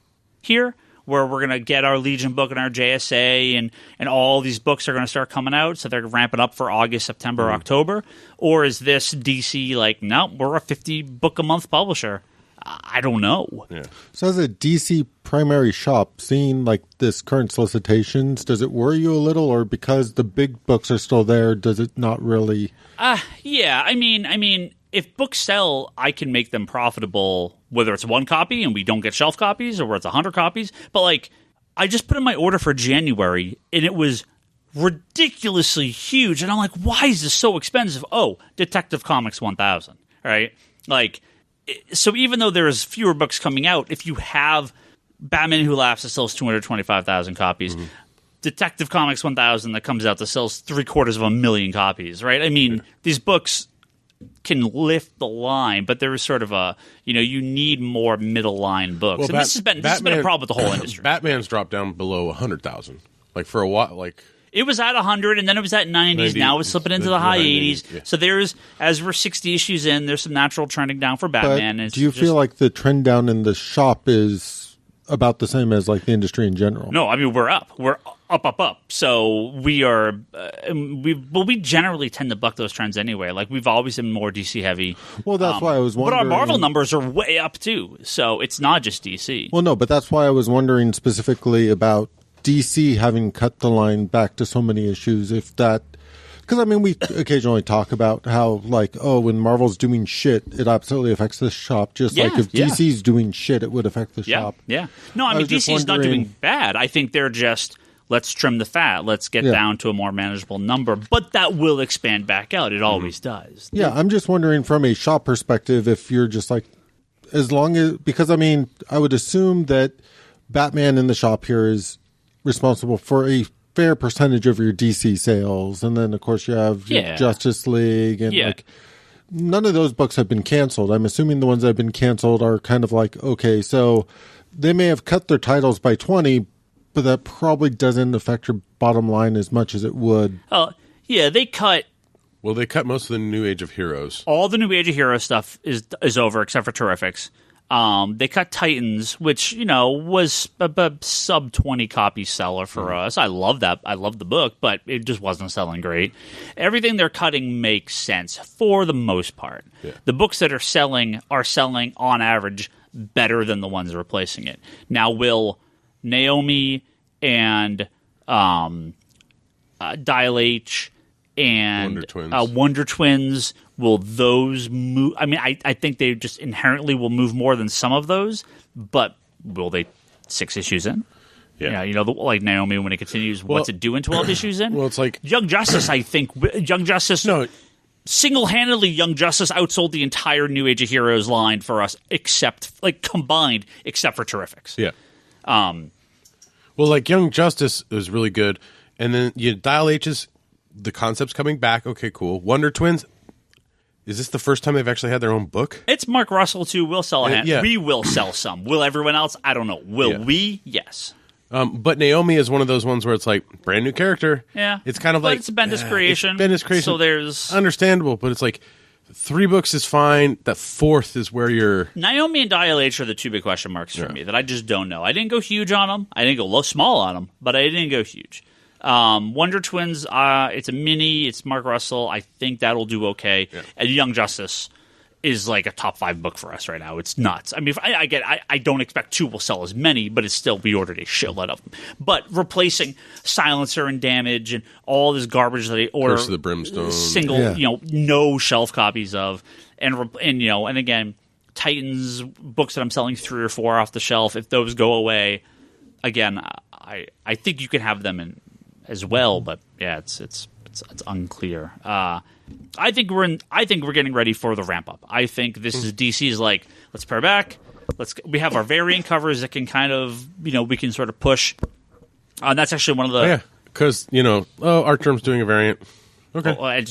here, where we're going to get our Legion book and our JSA and all these books are going to start coming out, so they're ramping up for August, September, October? Or is this DC no, we're a 50-book-a-month publisher? I don't know. Yeah. So as a DC primary shop, seeing this current solicitations, does it worry you a little, or because the big books are still there, does it not really? Yeah. I mean, if books sell, I can make them profitable, whether it's one copy and we don't get shelf copies, or it's 100 copies. But I just put in my order for January, and it was ridiculously huge, and I'm like, why is this so expensive? Oh, Detective Comics 1000, right? So even though there's fewer books coming out, if you have Batman Who Laughs that sells 225,000 copies, Detective Comics 1000 that comes out that sells 750,000 copies, right? I mean, these books can lift the line, but there is sort of a, you need more middle line books. Well, and this has been a problem with the whole industry. Batman's dropped down below 100,000 Like for a while, like it was at 100, and then it was at 90s. 90, Now it's slipping into the high 80s. Yeah. So as we're 60 issues in, there's some natural trending down for Batman. But do you feel like the trend down in the shop is about the same as like the industry in general? No, I mean we're up. We're up. So we are. We generally tend to buck those trends anyway. Like we've always been more DC heavy. Well, that's why I was wondering. But our Marvel numbers are way up too. So it's not just DC. Well, no, but that's why I was wondering specifically about DC having cut the line back to so many issues. If that, because I mean, we occasionally talk about how like, oh, when Marvel's doing shit, it absolutely affects the shop. Just like if DC's doing shit, it would affect the shop. Yeah. No, I mean DC's not doing bad. I think they're just let's trim the fat. Let's get down to a more manageable number. But that will expand back out. It always does. Yeah, I'm just wondering from a shop perspective if you're just like, as long as, because I mean, I would assume that Batman in the shop here is responsible for a fair percentage of your DC sales, and then of course you have your Justice League, and like none of those books have been canceled. I'm assuming the ones that have been canceled are kind of like, okay, so they may have cut their titles by 20, but that probably doesn't affect your bottom line as much as it would. Yeah, they cut. Well, they cut most of the New Age of Heroes. All the New Age of Heroes stuff is over except for Terrifics. They cut Titans, which, was a sub 20 copy seller for us. I love that. I love the book, but it just wasn't selling great. Everything they're cutting makes sense for the most part. Yeah. The books that are selling on average better than the ones replacing it. Now, will Naomi and Dial H and Wonder Twins, will those move? I mean, I think they just inherently will move more than some of those, but will they 6 issues in? Yeah, like Naomi, when it continues, what's it doing 12 issues in? Well, it's like Young Justice, I think. Young Justice, single-handedly, Young Justice outsold the entire New Age of Heroes line for us, combined, except for Terrifics. Yeah. Well, like Young Justice is really good, and then Dial H's, the concept's coming back. Okay, cool. Wonder Twins. Is this the first time they've actually had their own book? It's Mark Russell, too. We'll sell a hand. Yeah. We will sell some. Will everyone else? I don't know. Will we? Yes. But Naomi is one of those ones where it's like, brand new character. Yeah. It's kind of like... It's Bendis creation. It's Bendis creation. So there's... Understandable, but it's like, 3 books is fine. That 4th is where you're... Naomi and Dial H are the 2 big question marks for me that I just don't know. I didn't go huge on them. I didn't go small on them, but I didn't go huge. Wonder Twins, it's a mini. It's Mark Russell. I think that'll do okay. Yeah. And Young Justice is like a top 5 book for us right now. It's nuts. I mean, I don't expect 2 will sell as many, but it's still, we ordered a shitload of them. But replacing Silencer and Damage and all this garbage that they order, Curse of the Brimstone, no shelf copies of, and again, Titans books that I'm selling 3 or 4 off the shelf. If those go away, again, I think you can have them in as well, but yeah, it's unclear. I think we're getting ready for the ramp up. I think this is DC's like, let's pare back. We have our variant covers that can kind of we can sort of push. That's actually one of the because Artgerm's doing a variant. Okay,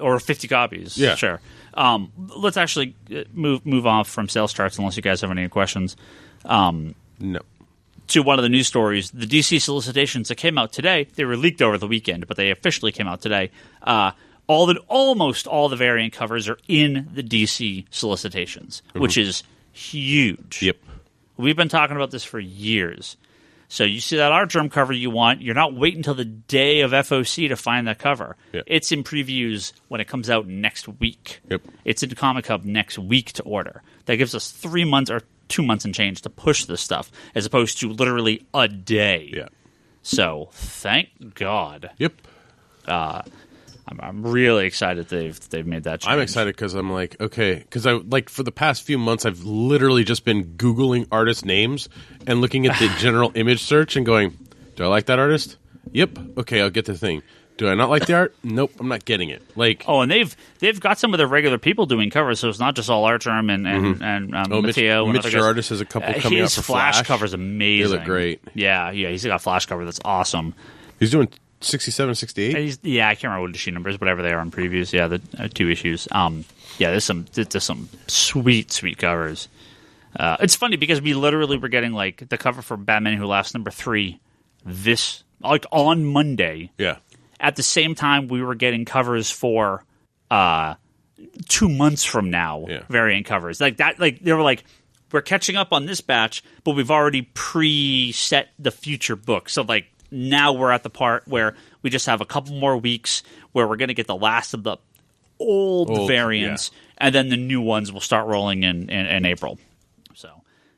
or 50 copies. Yeah, sure. Let's actually move off from sales charts unless you guys have any questions. No. To one of the news stories, the DC solicitations that came out today, they were leaked over the weekend, but they officially came out today. Almost all the variant covers are in the DC solicitations, which is huge. Yep. We've been talking about this for years. So you see that Artgerm cover you want, you're not waiting until the day of FOC to find that cover. Yep. It's in previews when it comes out next week. Yep. It's in Comic Hub next week to order. That gives us 3 months or 2 months and change to push this stuff, as opposed to literally a day. Yeah. So thank God. Yep. I'm really excited they've made that change. I'm excited because I'm like, okay, because for the past few months I've literally just been Googling artist names and looking at the general image search and going, do I like that artist? Yep. Okay, I'll get the thing. Do I not like the art? Nope, I'm not getting it. And they've got some of the regular people doing covers, so it's not just all Artgerm and Matteo. Mitch Gerardis has a couple coming out for Flash. His Flash cover's amazing. They look great. Yeah, he's got a Flash cover that's awesome. He's doing 67, 68? I can't remember what issue numbers, whatever they are on previews. Yeah, the 2 issues. There's some sweet covers. It's funny because we literally were getting the cover for Batman Who Laughs #3 this like on Monday. Yeah. At the same time, we were getting covers for 2 months from now, variant covers. Like that, like they were like, we're catching up on this batch, but we've already preset the future book. So like now we're at the part where we just have a couple more weeks where we're going to get the last of the old variants, and then the new ones will start rolling in April. So,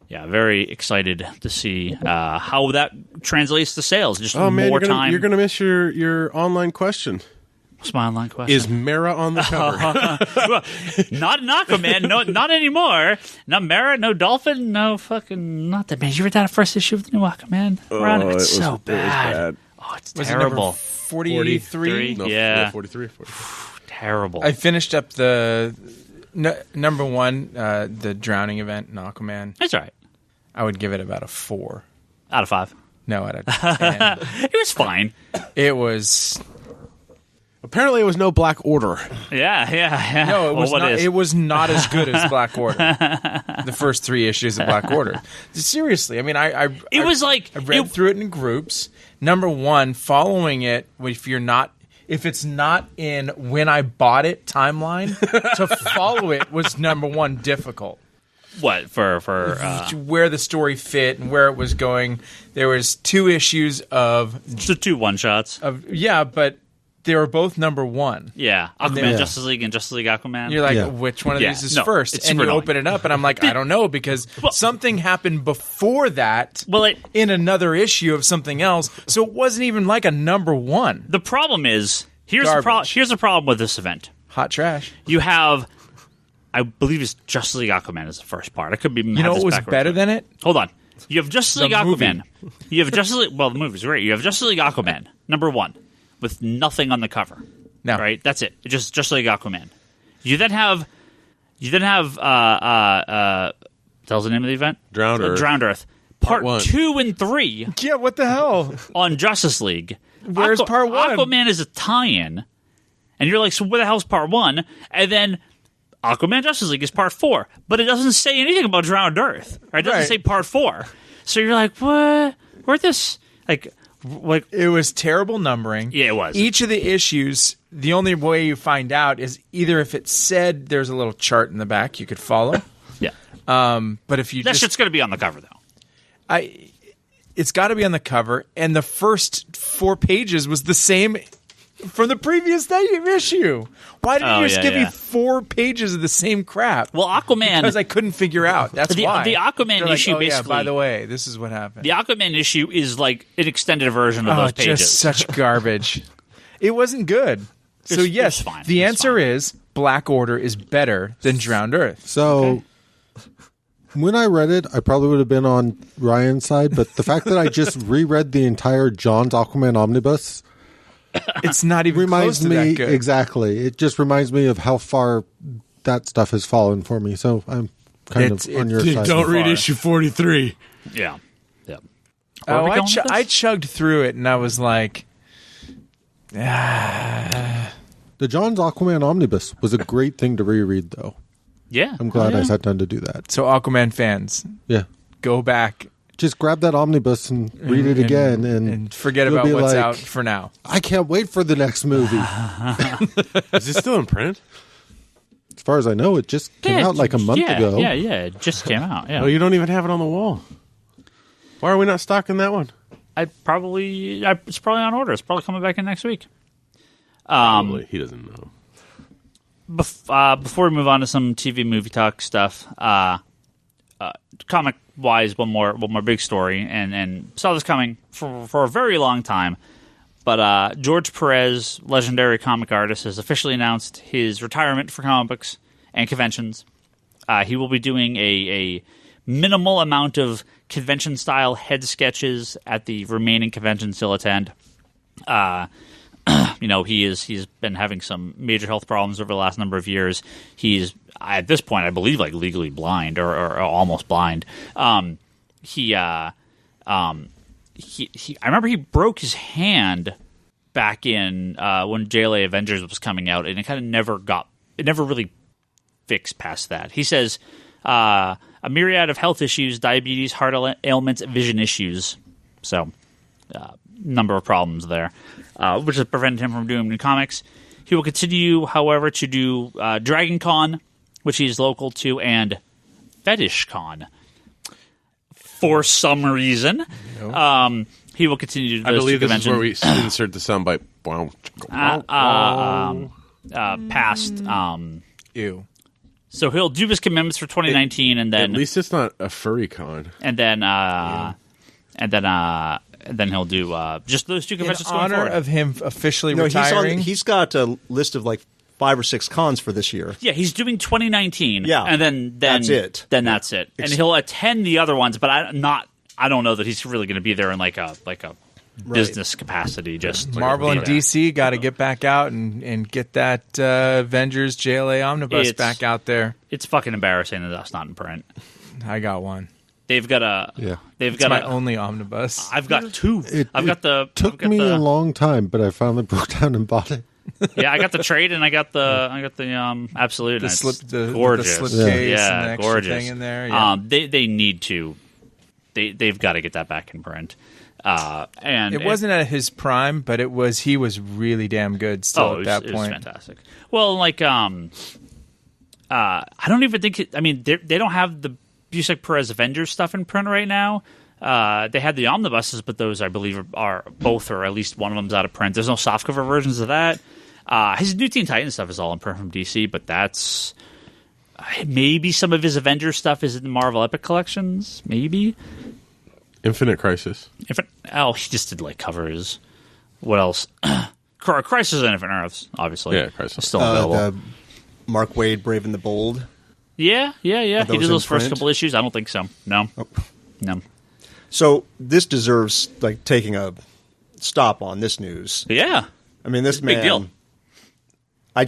yeah, very excited to see how that translates to sales. Just more time. You're going to miss your online question. What's my online question? Is Mara on the cover? Not an Aquaman. No, not anymore. No Mara, no Dolphin, no fucking nothing. Man, you read that first issue of the new Aquaman? It's so bad. Oh, it's terrible. 43? No, yeah. 43. Terrible. I finished up the number one, the drowning event in Aquaman. That's all right. I would give it about a 4. Out of 5. No, out of 10. It was fine. It was... Apparently, it was no Black Order. Yeah. No, it was not. It was not as good as Black Order. The first 3 issues of Black Order. Seriously, I mean, I read through it in groups. Number one, following it if it's not in when I bought it timeline, to follow it was number one difficult. What for where the story fit and where it was going. There was 2 issues of the 2 one-shots. But they were both number one. Yeah, Aquaman, Justice League, and Justice League Aquaman. You're like, which one of these is first? And you open it up, and I'm like, I don't know, because something happened before that in another issue of something else, so it wasn't even like a number one. The problem is, here's the problem with this event. Hot trash. You have, I believe it's Justice League Aquaman is the first part. I could be. You know what was better than it? Hold on. You have Justice League Aquaman. You have Justice League. Well, the movie's great. You have Justice League Aquaman, number one, with nothing on the cover. No. Right? That's it. Just like Aquaman. You then have tells the name of the event? Drowned Earth. Part 2 and 3. Yeah, what the hell? On Justice League. Where's part 1? Aquaman is a tie-in. And you're like, so where the hell's part 1? And then Aquaman Justice League is part 4. But it doesn't say anything about Drowned Earth. Right? It doesn't say part 4. So you're like, what? Where'd this... Like it was terrible numbering. Yeah, it was. Each of the issues, the only way you find out is either if it said there's a little chart in the back you could follow. Yeah. But if you that shit's going to be on the cover, though. It's got to be on the cover, and the first 4 pages was the same from the previous issue. Why didn't you just give me 4 pages of the same crap? Well, Aquaman... Because I couldn't figure out. That's why. The Aquaman issue basically... Yeah, by the way, this is what happened. The Aquaman issue is like an extended version of those pages. Just such garbage. It wasn't good. So yes, the answer is Black Order is better than Drowned Earth. So... When I read it, I probably would have been on Ryan's side, but the fact that I just reread the entire John's Aquaman omnibus... It's not even close to that good. Exactly. It just reminds me of how far that stuff has fallen for me. So I'm kind of on your side. Don't read issue 43. Yeah. I chugged through it and I was like... The John's Aquaman omnibus was a great thing to reread, though. Yeah. I'm glad I sat down to do that. So Aquaman fans, go back. Just grab that omnibus and read it again. And forget about what's out for now. I can't wait for the next movie. Is it still in print? As far as I know, it just came out like a month ago. Yeah, it just came out. Yeah. Oh, you don't even have it on the wall. Why are we not stocking that one? It's probably on order. It's probably coming back in next week. Probably. He doesn't know. Before we move on to some TV movie talk stuff, comic wise, one more big story, and saw this coming for a very long time. But George Perez, legendary comic artist, has officially announced his retirement for comic books and conventions. He will be doing a minimal amount of convention style head sketches at the remaining conventions he'll attend. He's been having some major health problems over the last number of years. He's, at this point, I believe, like legally blind or almost blind. I remember he broke his hand back in when JLA Avengers was coming out, and it kind of never really fixed past that. He says a myriad of health issues, diabetes, heart ailments, vision issues. So number of problems there, which has prevented him from doing new comics. He will continue, however, to do Dragon Con, which he's local to, and Fetish Con. For some reason, he will continue to do those I believe two this is conventions. where we insert the soundbite. Past. Ew. So he'll do his commitments for 2019, and then At least it's not a furry con. and then he'll do just those two In conventions going honor forward. of him officially No, retiring. he's got a list of like 5 or 6 cons for this year. Yeah, he's doing 2019. Yeah, and then that's it. Then that's it. And he'll attend the other ones, but I don't know that he's really going to be there in like a business capacity. Just Marvel and be there. DC got to get back out and get that Avengers JLA omnibus back out there. It's fucking embarrassing that that's not in print. I got one. They've got a. Yeah. They've It's got my a. only omnibus. I've got two. It took me the, a long time, but I finally broke down and bought it. Yeah, I got the trade and I got the absolute. The and slip, it's the gorgeous. slip case Yeah, and the extra gorgeous. thing in there. Yeah. They need to. They've got to get that back in print. And It wasn't at his prime, but he was really damn good still at that it was point. fantastic. Well, like I don't even think. They don't have the Busek Perez Avengers stuff in print right now. They had the omnibuses, but those I believe are both, or at least one of them's out of print. There's no softcover versions of that. His New Teen Titans stuff is all in print from DC, but that's maybe some of his Avengers stuff is in the Marvel Epic collections. Maybe Infinite Crisis. he just did like covers. What else? Crisis on Infinite Earths, obviously. Yeah, Crisis. It's still available. The Mark Waid, Brave and the Bold. Yeah. He those did in those first print? couple issues. I don't think so. No. So this deserves like taking a stop on this news. Yeah. I mean, this Big man. deal. I'm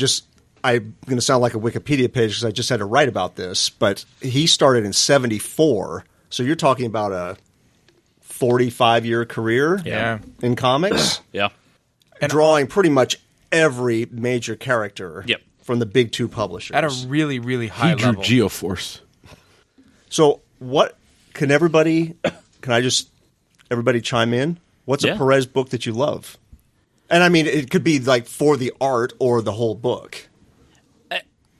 going to sound like a Wikipedia page because I just had to write about this, but he started in '74. So you're talking about a 45-year career Yeah. in comics, Yeah. drawing pretty much every major character Yep. from the big two publishers. At a really, really high He drew level. Geoforce. So what can everybody chime in? What's Yeah. a Perez book that you love? And I mean, it could be like for the art or the whole book.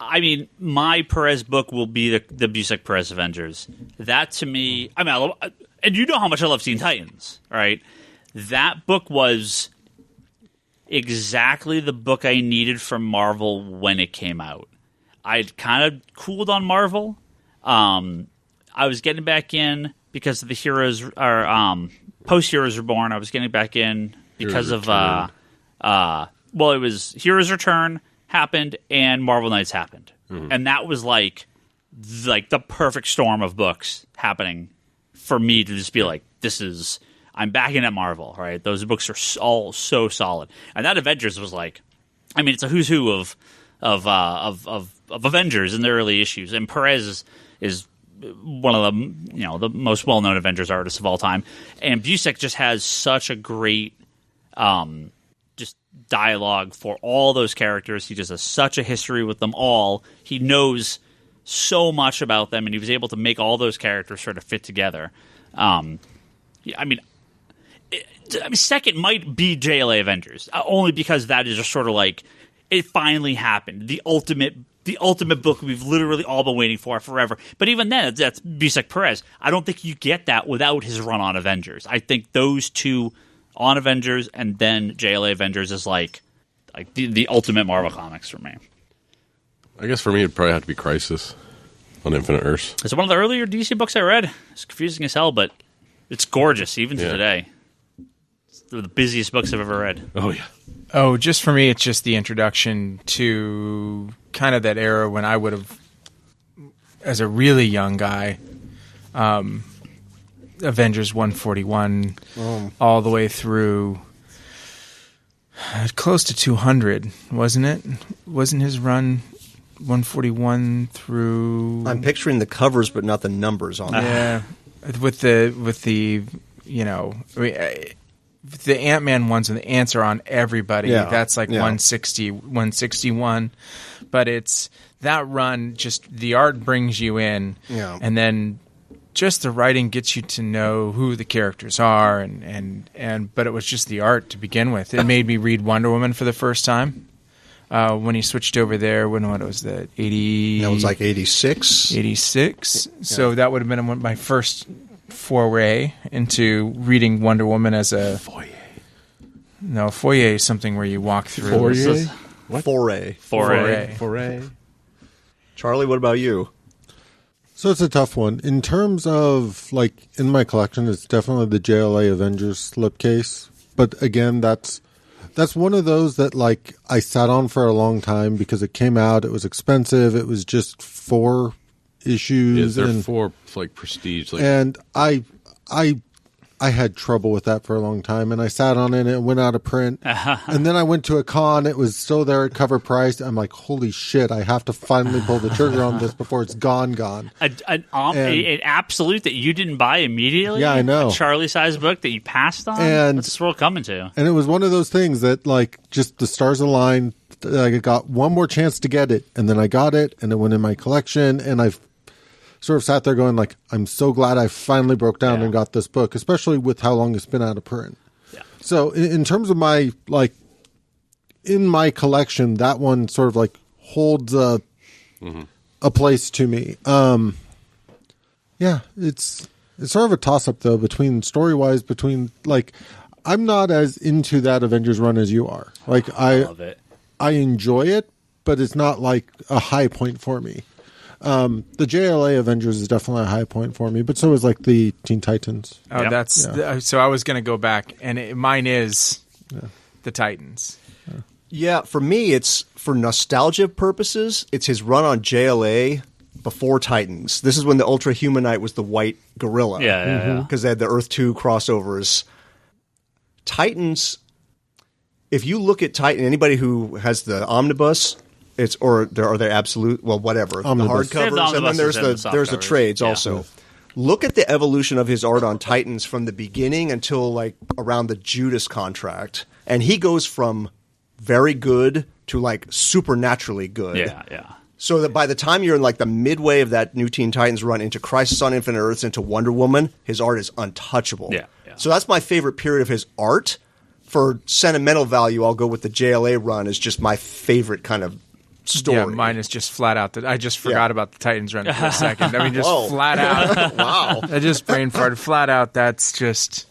I mean, my Perez book will be the Busek Perez Avengers. That to me, I mean, and you know how much I love Teen Titans, right? That book was exactly the book I needed from Marvel when it came out. I'd kind of cooled on Marvel. I was getting back in because of the Heroes, or post Heroes Reborn. I was getting back in because Heroes of it was Heroes Return happened and Marvel Knights happened, and that was like the perfect storm of books happening for me to just be like, I'm back in at Marvel, right? Those books are all so solid, and that Avengers was like, I mean, it's a who's who of Avengers in the early issues, and Perez is one of the most well known Avengers artists of all time, and Busek just has such a great just dialogue for all those characters. He just has such a history with them all. He knows so much about them, and he was able to make all those characters sort of fit together. Second might be JLA Avengers, only because that is just sort of like it finally happened. The ultimate book we've literally all been waiting for forever. But even then, that's Busek Perez. I don't think you get that without his run on Avengers. I think those two on Avengers and then JLA Avengers is like the ultimate Marvel Comics for me. I guess for me, it'd probably have to be Crisis on Infinite Earths. It's one of the earlier DC books I read. It's confusing as hell, but it's gorgeous even to today. It's the busiest books I've ever read. Oh, yeah. Oh, just for me, it's just the introduction to kind of that era when I would have, as a really young guy, Avengers 141 all the way through close to 200, wasn't it? Wasn't his run 141 through? I'm picturing the covers, but not the numbers on them. Yeah, with the the Ant-Man ones and the ants are on everybody. Yeah, That's like yeah. 160, 161. But it's that run, just the art brings you in. Yeah. And then just the writing gets you to know who the characters are, but it was just the art to begin with. It made me read Wonder Woman for the first time when he switched over there. What was that? 80? That was like 86. 86. Yeah. So that would have been my first foray into reading Wonder Woman as a foyer. No, foyer is something where you walk through. Foyer? What? Foray. Charlie, what about you? So it's a tough one. In terms of, like, in my collection, it's definitely the JLA Avengers slipcase. But again, that's one of those that, like, I sat on for a long time because it came out, it was expensive, it was just 4 issues. Yeah, they're 4, like, prestige. Like, and I had trouble with that for a long time, and I sat on it, and it went out of print. And then I went to a con, it was still there at cover price. I'm like, holy shit, I have to finally pull the trigger on this before it's gone. An absolute that you didn't buy immediately? Yeah, I know. A Charlie-sized book that you passed on? And what's this world coming to? And it was one of those things that, like, just the stars aligned. I got one more chance to get it, and then I got it, and it went in my collection, and I've sort of sat there going, like, I'm so glad I finally broke down and got this book, especially with how long it's been out of print. Yeah. So in terms of my, like, in my collection, that one sort of, like, holds a place to me. Yeah, it's sort of a toss-up, though, between story-wise, like, I'm not as into that Avengers run as you are. Like, I love it. I enjoy it, but it's not, like, a high point for me. The JLA Avengers is definitely a high point for me, but so is, like, the Teen Titans. Oh, so I was going to go back, and mine is the Titans. Yeah, for me, it's for nostalgia purposes. It's his run on JLA before Titans. This is when the Ultra Humanite was the white gorilla. Yeah. Because they had the Earth 2 crossovers. Titans, if you look at Titan, anybody who has the omnibus, are they absolute? Well, whatever. Omnibus. The hardcovers, and then there's the trades also. Look at the evolution of his art on Titans from the beginning until, like, around the Judas contract, and he goes from very good to, like, supernaturally good. Yeah. So that by the time you're in, like, the midway of that New Teen Titans run into Crisis on Infinite Earths into Wonder Woman, his art is untouchable. Yeah. So that's my favorite period of his art. For sentimental value, I'll go with the JLA run as just my favorite kind of story. Yeah, mine is just flat out that I just forgot about the Titans run for a second. I mean, just flat out. Wow. I just brain farted flat out. That's just.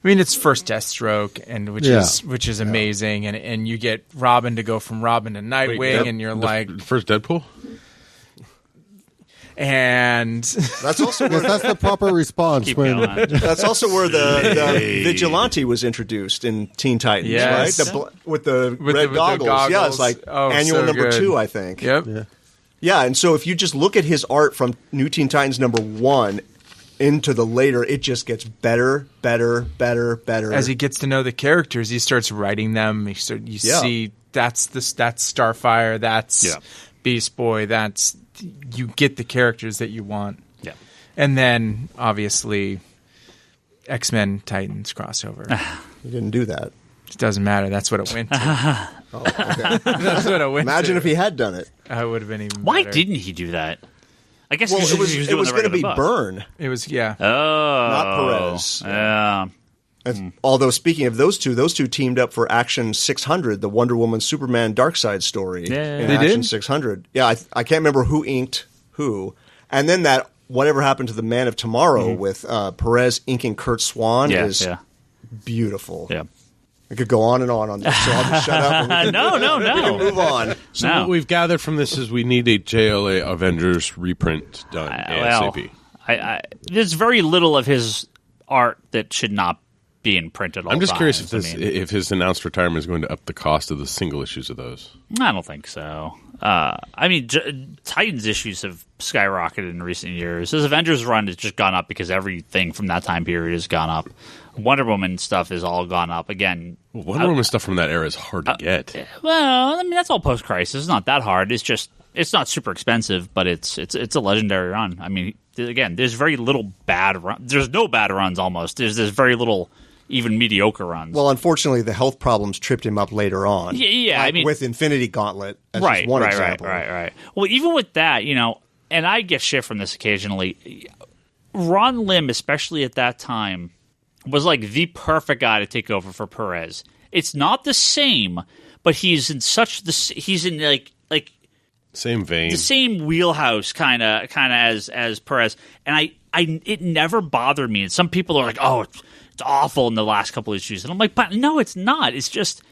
I mean, it's first Deathstroke, and which is amazing, and you get Robin to go from Robin to Nightwing, and you're like first Deadpool. And that's also where that's the proper response. That's also where the Vigilante was introduced in Teen Titans, right? With the red goggles. Yeah, it's like annual number 2, I think. Yep. Yeah, and so if you just look at his art from New Teen Titans number 1 into the later, it just gets better. As he gets to know the characters, he starts writing them. You see that's Starfire, that's Beast Boy, you get the characters that you want. Yeah. And then, obviously, X-Men Titans crossover. You didn't do that. It doesn't matter. That's what it went to. Okay. That's what it went Imagine to. if he had done it. It would have been even Why better. didn't he do that? I guess it was going to be Byrne. It was, not Not Perez. Yeah. Although, speaking of those two teamed up for Action 600, the Wonder Woman Superman Darkseid story in Action 600. Yeah, I can't remember who inked who. And then that Whatever Happened to the Man of Tomorrow with Perez inking Kurt Swan is beautiful. Yeah. I could go on and on this, so I'll just shut up. And No. we can move on. So what we've gathered from this is we need a JLA Avengers reprint done ASAP. There's very little of his art that should not be in print at all. I'm just curious if his announced retirement is going to up the cost of the single issues of those. I don't think so. Titans issues have skyrocketed in recent years. His Avengers run has just gone up because everything from that time period has gone up. Wonder Woman stuff has all gone up again. Wonder Woman stuff from that era is hard to get. Well, I mean that's all post-crisis. It's not that hard. It's just it's not super expensive, but it's a legendary run. I mean, again, there's very little bad run. There's no bad runs almost. There's very little even mediocre runs. Well, unfortunately, the health problems tripped him up later on. Yeah, like I mean, with Infinity Gauntlet, as just one example. Right. Well, even with that, and I get shit from this occasionally. Ron Lim, especially at that time, was like the perfect guy to take over for Perez. It's not the same, but he's in like same vein, the same wheelhouse kind of as Perez. And it never bothered me. And some people are like, oh, it's awful in the last couple of issues, and I'm like, but no, it's not. It's just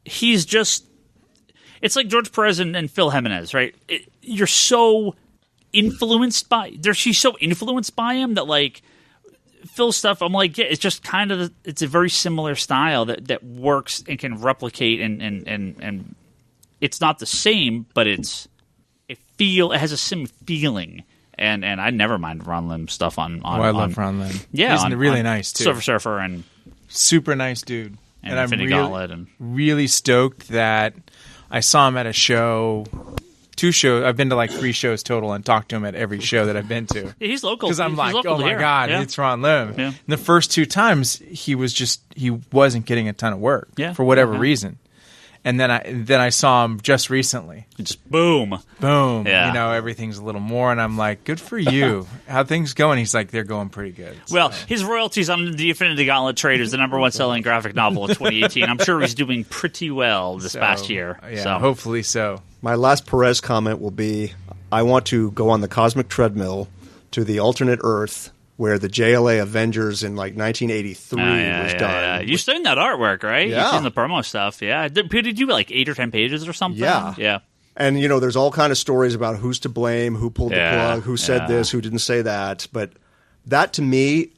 it's like George Perez and Phil Jimenez, right? You're so influenced by she's so influenced by him that like Phil's stuff, I'm like, yeah, it's just kind of it's a very similar style that works and can replicate and it's not the same, but it has a sim feeling. And I never mind Ron Lim stuff on I love Ron Lim. Yeah, he's really nice too. Silver Surfer and super nice dude. And I'm Infinity Gauntlet and really stoked that I saw him at a show. 2 shows. I've been to like 3 shows total and talked to him at every show that I've been to. Yeah, he's local. Because I'm he's like, local oh my here. God, Yeah. it's Ron Lim. Yeah. And the first 2 times he wasn't getting a ton of work for whatever reason. And then I saw him just recently. Just boom. Yeah. You know, everything's a little more, and I'm like, good for you. How things going? He's like, they're going pretty good. Well, his royalties on the Infinity Gauntlet trade is the #1 selling graphic novel of 2018. I'm sure he's doing pretty well this past year. Yeah, so. hopefully so. My last Perez comment will be, I want to go on the cosmic treadmill to the alternate Earth where the JLA Avengers in like 1983 was done. Yeah. You've seen that artwork, right? Yeah. You've seen the promo stuff. Yeah. Did you do like 8 or 10 pages or something? Yeah. Yeah. And, you know, there's all kind of stories about who's to blame, who pulled the plug, who said this, who didn't say that. But that, to me,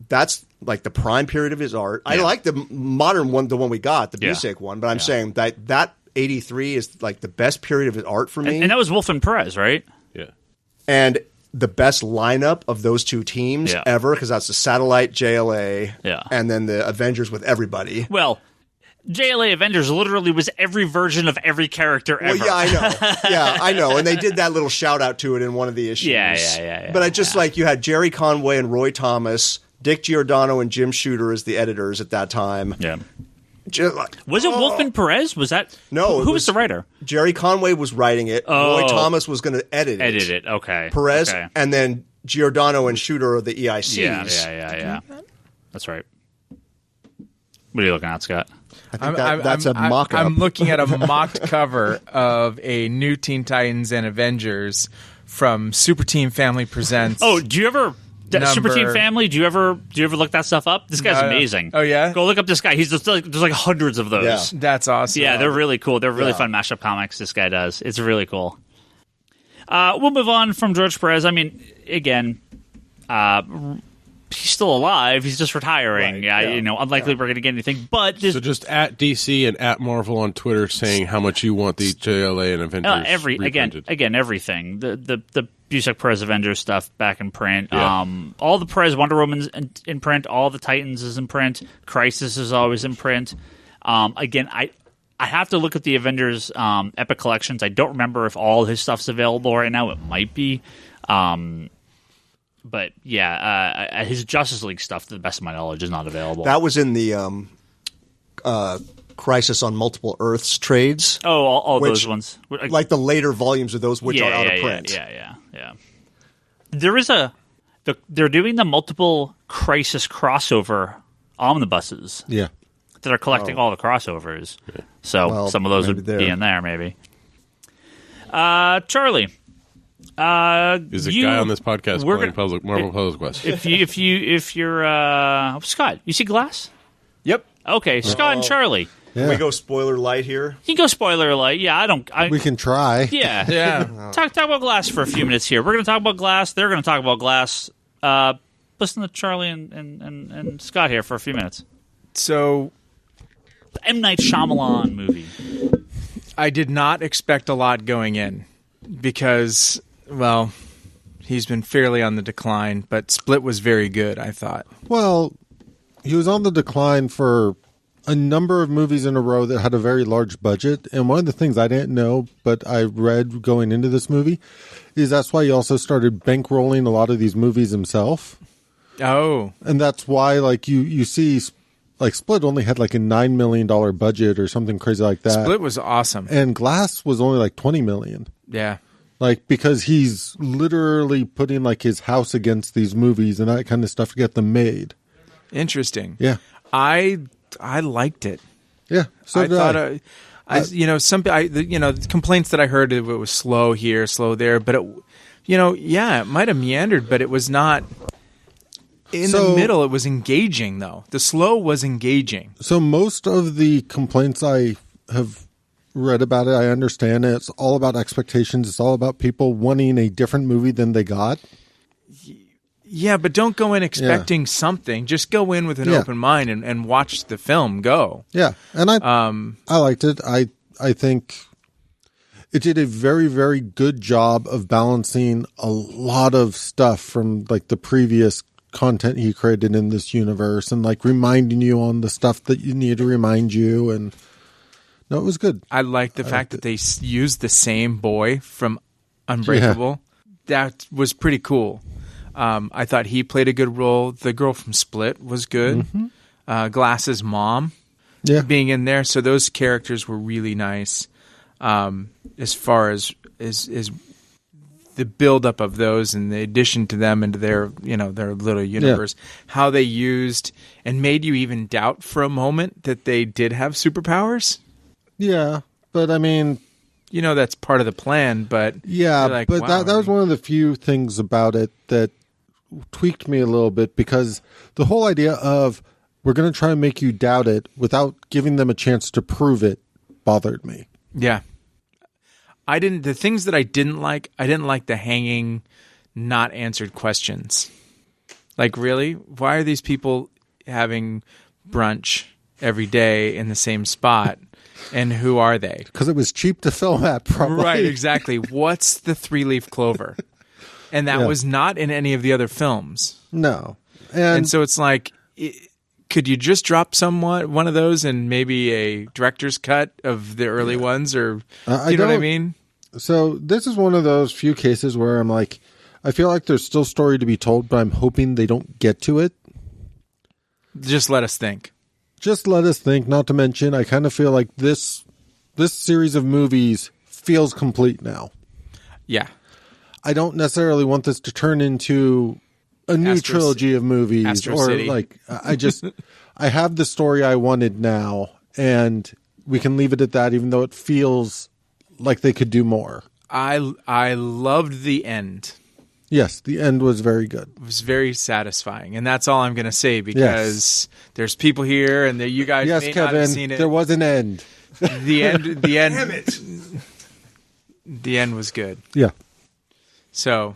that's like the prime period of his art. I like the modern one, the one we got, the Busek one. But I'm saying that 83 is like the best period of his art for me. And that was Wolf and Perez, right? Yeah. And the best lineup of those 2 teams ever, because that's the Satellite, JLA, and then the Avengers with everybody. Well, JLA Avengers literally was every version of every character ever. Well, yeah, I know. Yeah, I know. And they did that little shout out to it in one of the issues. Yeah. But I just like you had Jerry Conway and Roy Thomas, Dick Giordano and Jim Shooter as the editors at that time. Yeah. Was it Wolf and Perez? Was that no? Who was the writer? Jerry Conway was writing it. Roy Thomas was going to edit it. Okay. Perez and then Giordano and Shooter are the EICs. Yeah. That's right. What are you looking at, Scott? I think that's a mock-up. I'm looking at a mocked cover of a new Teen Titans and Avengers from Super Team Family Presents. Oh, do you ever... Super Team Family, do you ever look that stuff up? This guy's amazing. Oh, yeah? Go look up this guy. He's just like, there's like hundreds of those. Yeah. That's awesome. Yeah, they're really cool. They're really fun mashup comics this guy does. It's really cool. We'll move on from George Perez. I mean, again, he's still alive. He's just retiring. Right. You know, unlikely we're going to get anything. But so just at DC and at Marvel on Twitter saying how much you want the JLA and Avengers reprinted. Again, everything. The Busek Perez Avengers stuff back in print. All the Perez Wonder Woman's in print. All the Titans is in print. Crisis is always in print. Again, I have to look at the Avengers Epic Collections. I don't remember if all his stuff's available right now. It might be. But yeah, his Justice League stuff, to the best of my knowledge, is not available. That was in the Crisis on Multiple Earths trades. Oh, all those ones. Like the later volumes of those, which are out of print. Yeah. There is they're doing the multiple Crisis crossover omnibuses. Yeah. That are collecting all the crossovers. So some of those would be in there, maybe. Charlie. Is a guy on this podcast playing Marvel Puzzle Quest? If you're Scott, you see Glass? Yep. Okay, Scott and Charlie. Yeah. Can we go spoiler light here? You can go spoiler light. Yeah, we can try. Yeah. Yeah. Talk about Glass for a few minutes here. We're going to talk about Glass. They're going to talk about Glass. Listen to Charlie and Scott here for a few minutes. So, the M. Night Shyamalan movie. I did not expect a lot going in because, well, he's been fairly on the decline, but Split was very good, I thought. Well, he was on the decline for a number of movies in a row that had a very large budget. And one of the things I didn't know, but I read going into this movie, is that's why he also started bankrolling a lot of these movies himself. Oh. And that's why, like, you see, like, Split only had like a $9 million budget or something crazy like that. Split was awesome. And Glass was only like $20 million. Yeah. Like, because he's literally putting like his house against these movies and that kind of stuff to get them made. Interesting. Yeah. I liked it. Yeah. So I did thought, I. the complaints that I heard, it was slow here, slow there, but it might have meandered, but it was not in the middle. It was engaging though. The slow was engaging. So most of the complaints I have read about it, I understand it. It's all about expectations. It's all about people wanting a different movie than they got. Yeah, but don't go in expecting something. Just go in with an open mind and watch the film go. Yeah, and I liked it. I think it did a very, very good job of balancing a lot of stuff from like the previous content he created in this universe and like reminding you on the stuff that you need to remind you. And no, it was good. I like the fact that they used the same boy from Unbreakable. Yeah. That was pretty cool. I thought he played a good role. The girl from Split was good. Mm-hmm. Glass's mom being in there. So those characters were really nice. As far as the buildup of those and the addition to them into their little universe, how they used and made you even doubt for a moment that they did have superpowers. Yeah, but I mean, that's part of the plan. But but wow, that was one of the few things about it that tweaked me a little bit, because the whole idea of we're going to try and make you doubt it without giving them a chance to prove it bothered me. Yeah. The things that I didn't like the hanging, not answered questions. Like, really? Why are these people having brunch every day in the same spot? And who are they? Because it was cheap to film at, probably. Right, exactly. What's the 3-leaf clover? And that was not in any of the other films. No. And so it's like, could you just drop one of those and maybe a director's cut of the early ones? Or you know what I mean? So this is one of those few cases where I'm like, I feel like there's still story to be told, but I'm hoping they don't get to it. Just let us think. Just let us think. Not to mention, I kind of feel like this series of movies feels complete now. Yeah. I don't necessarily want this to turn into a new trilogy of movies. Astro City. Like, I have the story I wanted now, and we can leave it at that, even though it feels like they could do more. I loved the end. Yes, the end was very good. It was very satisfying, and that's all I'm going to say, because there's people here, and you guys may Kevin, not have seen it. There was an end. The end. Damn it! The end was good. Yeah. So,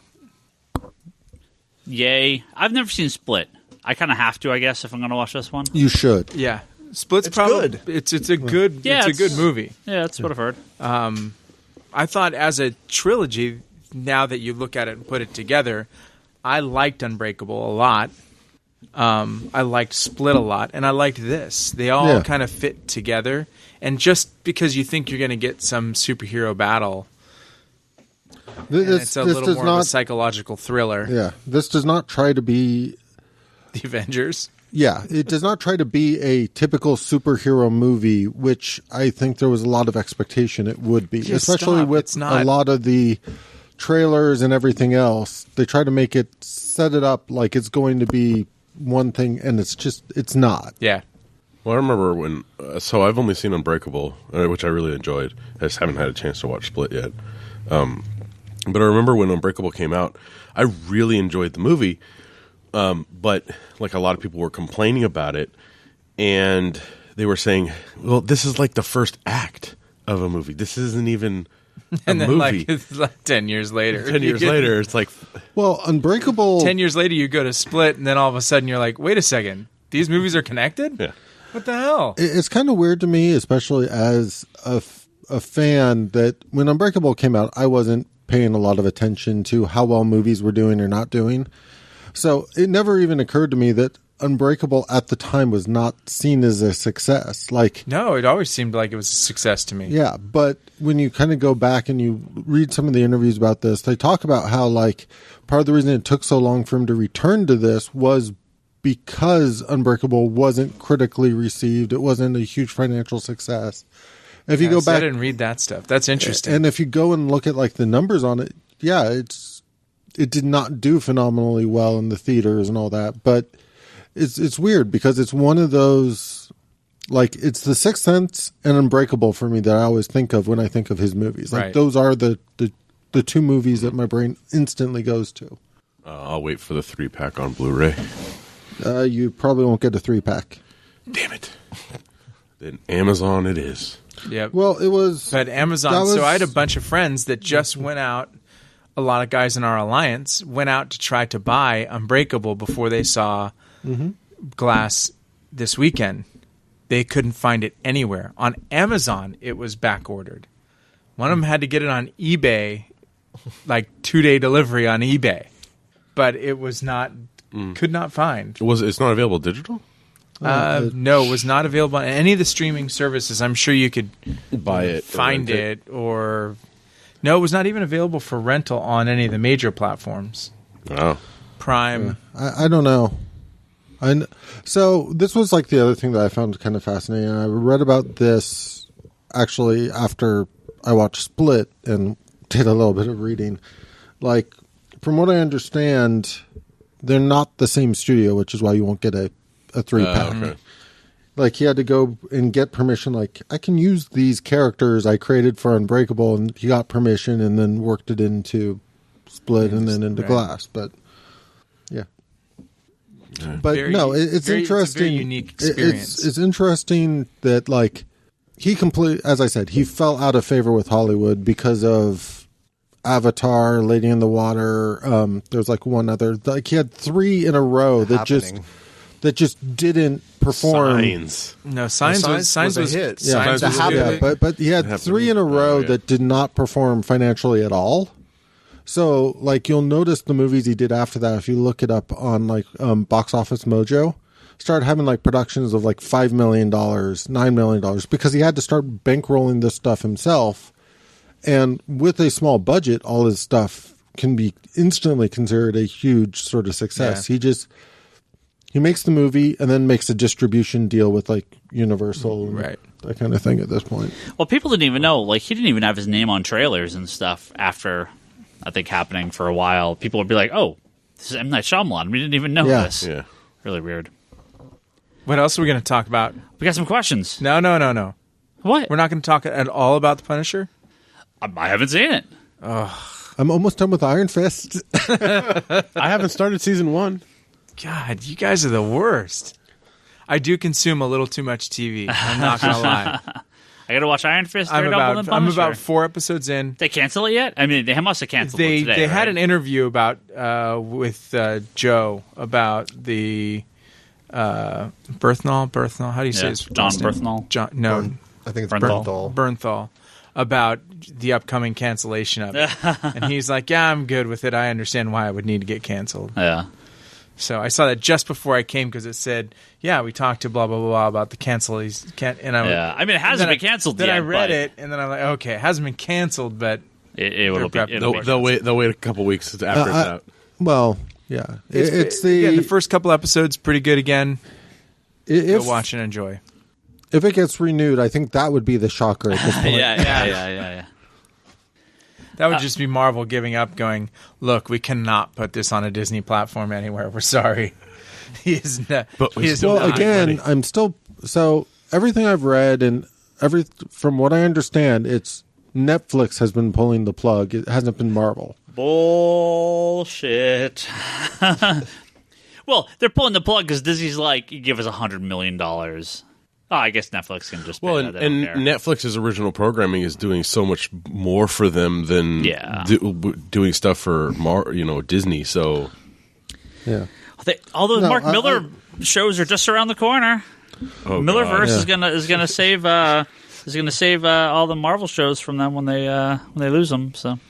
yay! I've never seen Split. I kind of have to, I guess, if I'm going to watch this one. You should. Yeah, Split's probably good. It's a good. Yeah, it's a good movie. Yeah, that's what I've heard. I thought as a trilogy, now that you look at it and put it together, I liked Unbreakable a lot. I liked Split a lot, and I liked this. They all kind of fit together. And just because you think you're going to get some superhero battle, it's a little more of a psychological thriller. Yeah, this does not try to be The Avengers. Yeah, it does not try to be a typical superhero movie, which I think there was a lot of expectation it would be, especially with a lot of the trailers and everything else. They try to make it, set it up like it's going to be one thing, and it's not. Yeah. Well, I remember when, so I've only seen Unbreakable, which I really enjoyed. I just haven't had a chance to watch Split yet. But I remember when Unbreakable came out, I really enjoyed the movie. But like a lot of people were complaining about it, and they were saying, well, this is like the first act of a movie. This isn't even a and then movie. It's like 10 years later. 10 years later, it's like... Well, Unbreakable... 10 years later, you go to Split, and then all of a sudden you're like, wait a second. These movies are connected? Yeah. What the hell? It's kind of weird to me, especially as a fan, that when Unbreakable came out, I wasn't paying a lot of attention to how well movies were doing or not doing. So it never even occurred to me that Unbreakable at the time was not seen as a success. Like, no, it always seemed like it was a success to me. Yeah, but when you kind of go back and you read some of the interviews about this, they talk about how, like, part of the reason it took so long for him to return to this was because Unbreakable wasn't critically received. It wasn't a huge financial success. If you go back, I didn't read that stuff. That's interesting. And if you go and look at like the numbers on it, yeah, it did not do phenomenally well in the theaters and all that. But it's weird because it's one of those, like, it's The Sixth Sense and Unbreakable for me that I always think of when I think of his movies. Like those are the two movies that my brain instantly goes to. I'll wait for the 3-pack on Blu-ray. You probably won't get a 3-pack. Damn it. Then Amazon it is. Yep. Well, it was... But Amazon, so I had a bunch of friends that just went out, a lot of guys in our alliance, went out to try to buy Unbreakable before they saw Glass this weekend. They couldn't find it anywhere. On Amazon, it was back-ordered. One of them had to get it on eBay, like 2-day delivery on eBay. But it was not, could not find. It's not available digital? No, it was not available on any of the streaming services. I'm sure you could buy it, find it, or no, it was not even available for rental on any of the major platforms. Oh, Prime. I don't know. So this was like the other thing that I found kind of fascinating. I read about this actually after I watched Split and did a little bit of reading. Like, from what I understand, they're not the same studio, which is why you won't get a 3-pack. Okay. Like, he had to go and get permission. Like, I can use these characters I created for Unbreakable, and he got permission and then worked it into Split and then into Glass. But yeah, but Very, no, it's very, interesting. It's a very unique experience. It's interesting that, like, he as I said, he fell out of favor with Hollywood because of Avatar, Lady in the Water. There's like one other. Like, he had 3 in a row that just didn't perform. Signs was a hit. Yeah, Signs was good. but he had 3 in a row that did not perform financially at all. So, like, you'll notice the movies he did after that, if you look it up on like Box Office Mojo, started having like productions of like $5 million, $9 million, because he had to start bankrolling this stuff himself. And with a small budget, all his stuff can be instantly considered a huge sort of success. Yeah. He makes the movie and then makes a distribution deal with like Universal and that kind of thing at this point. Well, people didn't even know. Like, he didn't even have his name on trailers and stuff after, I think, happening for a while. People would be like, oh, this is M. Night Shyamalan. We didn't even know this. Yeah. Really weird. What else are we going to talk about? We got some questions. No. What? We're not going to talk at all about The Punisher? I haven't seen it. I'm almost done with Iron Fist. I haven't started season 1. God, you guys are the worst. I do consume a little too much TV. I'm not going to lie. I got to watch Iron Fist. I'm Daredevil, and about 4 episodes in. They cancel it yet? I mean, they must have canceled it today. They had right? an interview about with Joe about the Berthnall. How do you say his John last name? Berthnall? No, I think it's Bernthal. Bernthal. About the upcoming cancellation of it. And he's like, yeah, I'm good with it. I understand why I would need to get canceled. Yeah. So I saw that just before I came because it said, yeah, we talked to blah, blah, blah about the cancel. And I mean, it hasn't been canceled yet. Then I read it, and then I'm like, okay, it hasn't been canceled, but it'll be. They'll wait a couple weeks after it's out. Well, yeah. the first couple episodes pretty good again. Go watch and enjoy. If it gets renewed, I think that would be the shocker at this point. Yeah. That would just be Marvel giving up, going, look, we cannot put this on a Disney platform anywhere. We're sorry. Again, I'm still... So, everything I've read and from what I understand, it's Netflix has been pulling the plug. It hasn't been Marvel. Bullshit. Well, they're pulling the plug because Disney's like, you give us $100 million. Oh, I guess Netflix can just pay that. And Netflix's original programming is doing so much more for them than doing stuff for Disney. So yeah, although Mark Miller shows are just around the corner. Oh, Millerverse is gonna save all the Marvel shows from them when they lose them. So,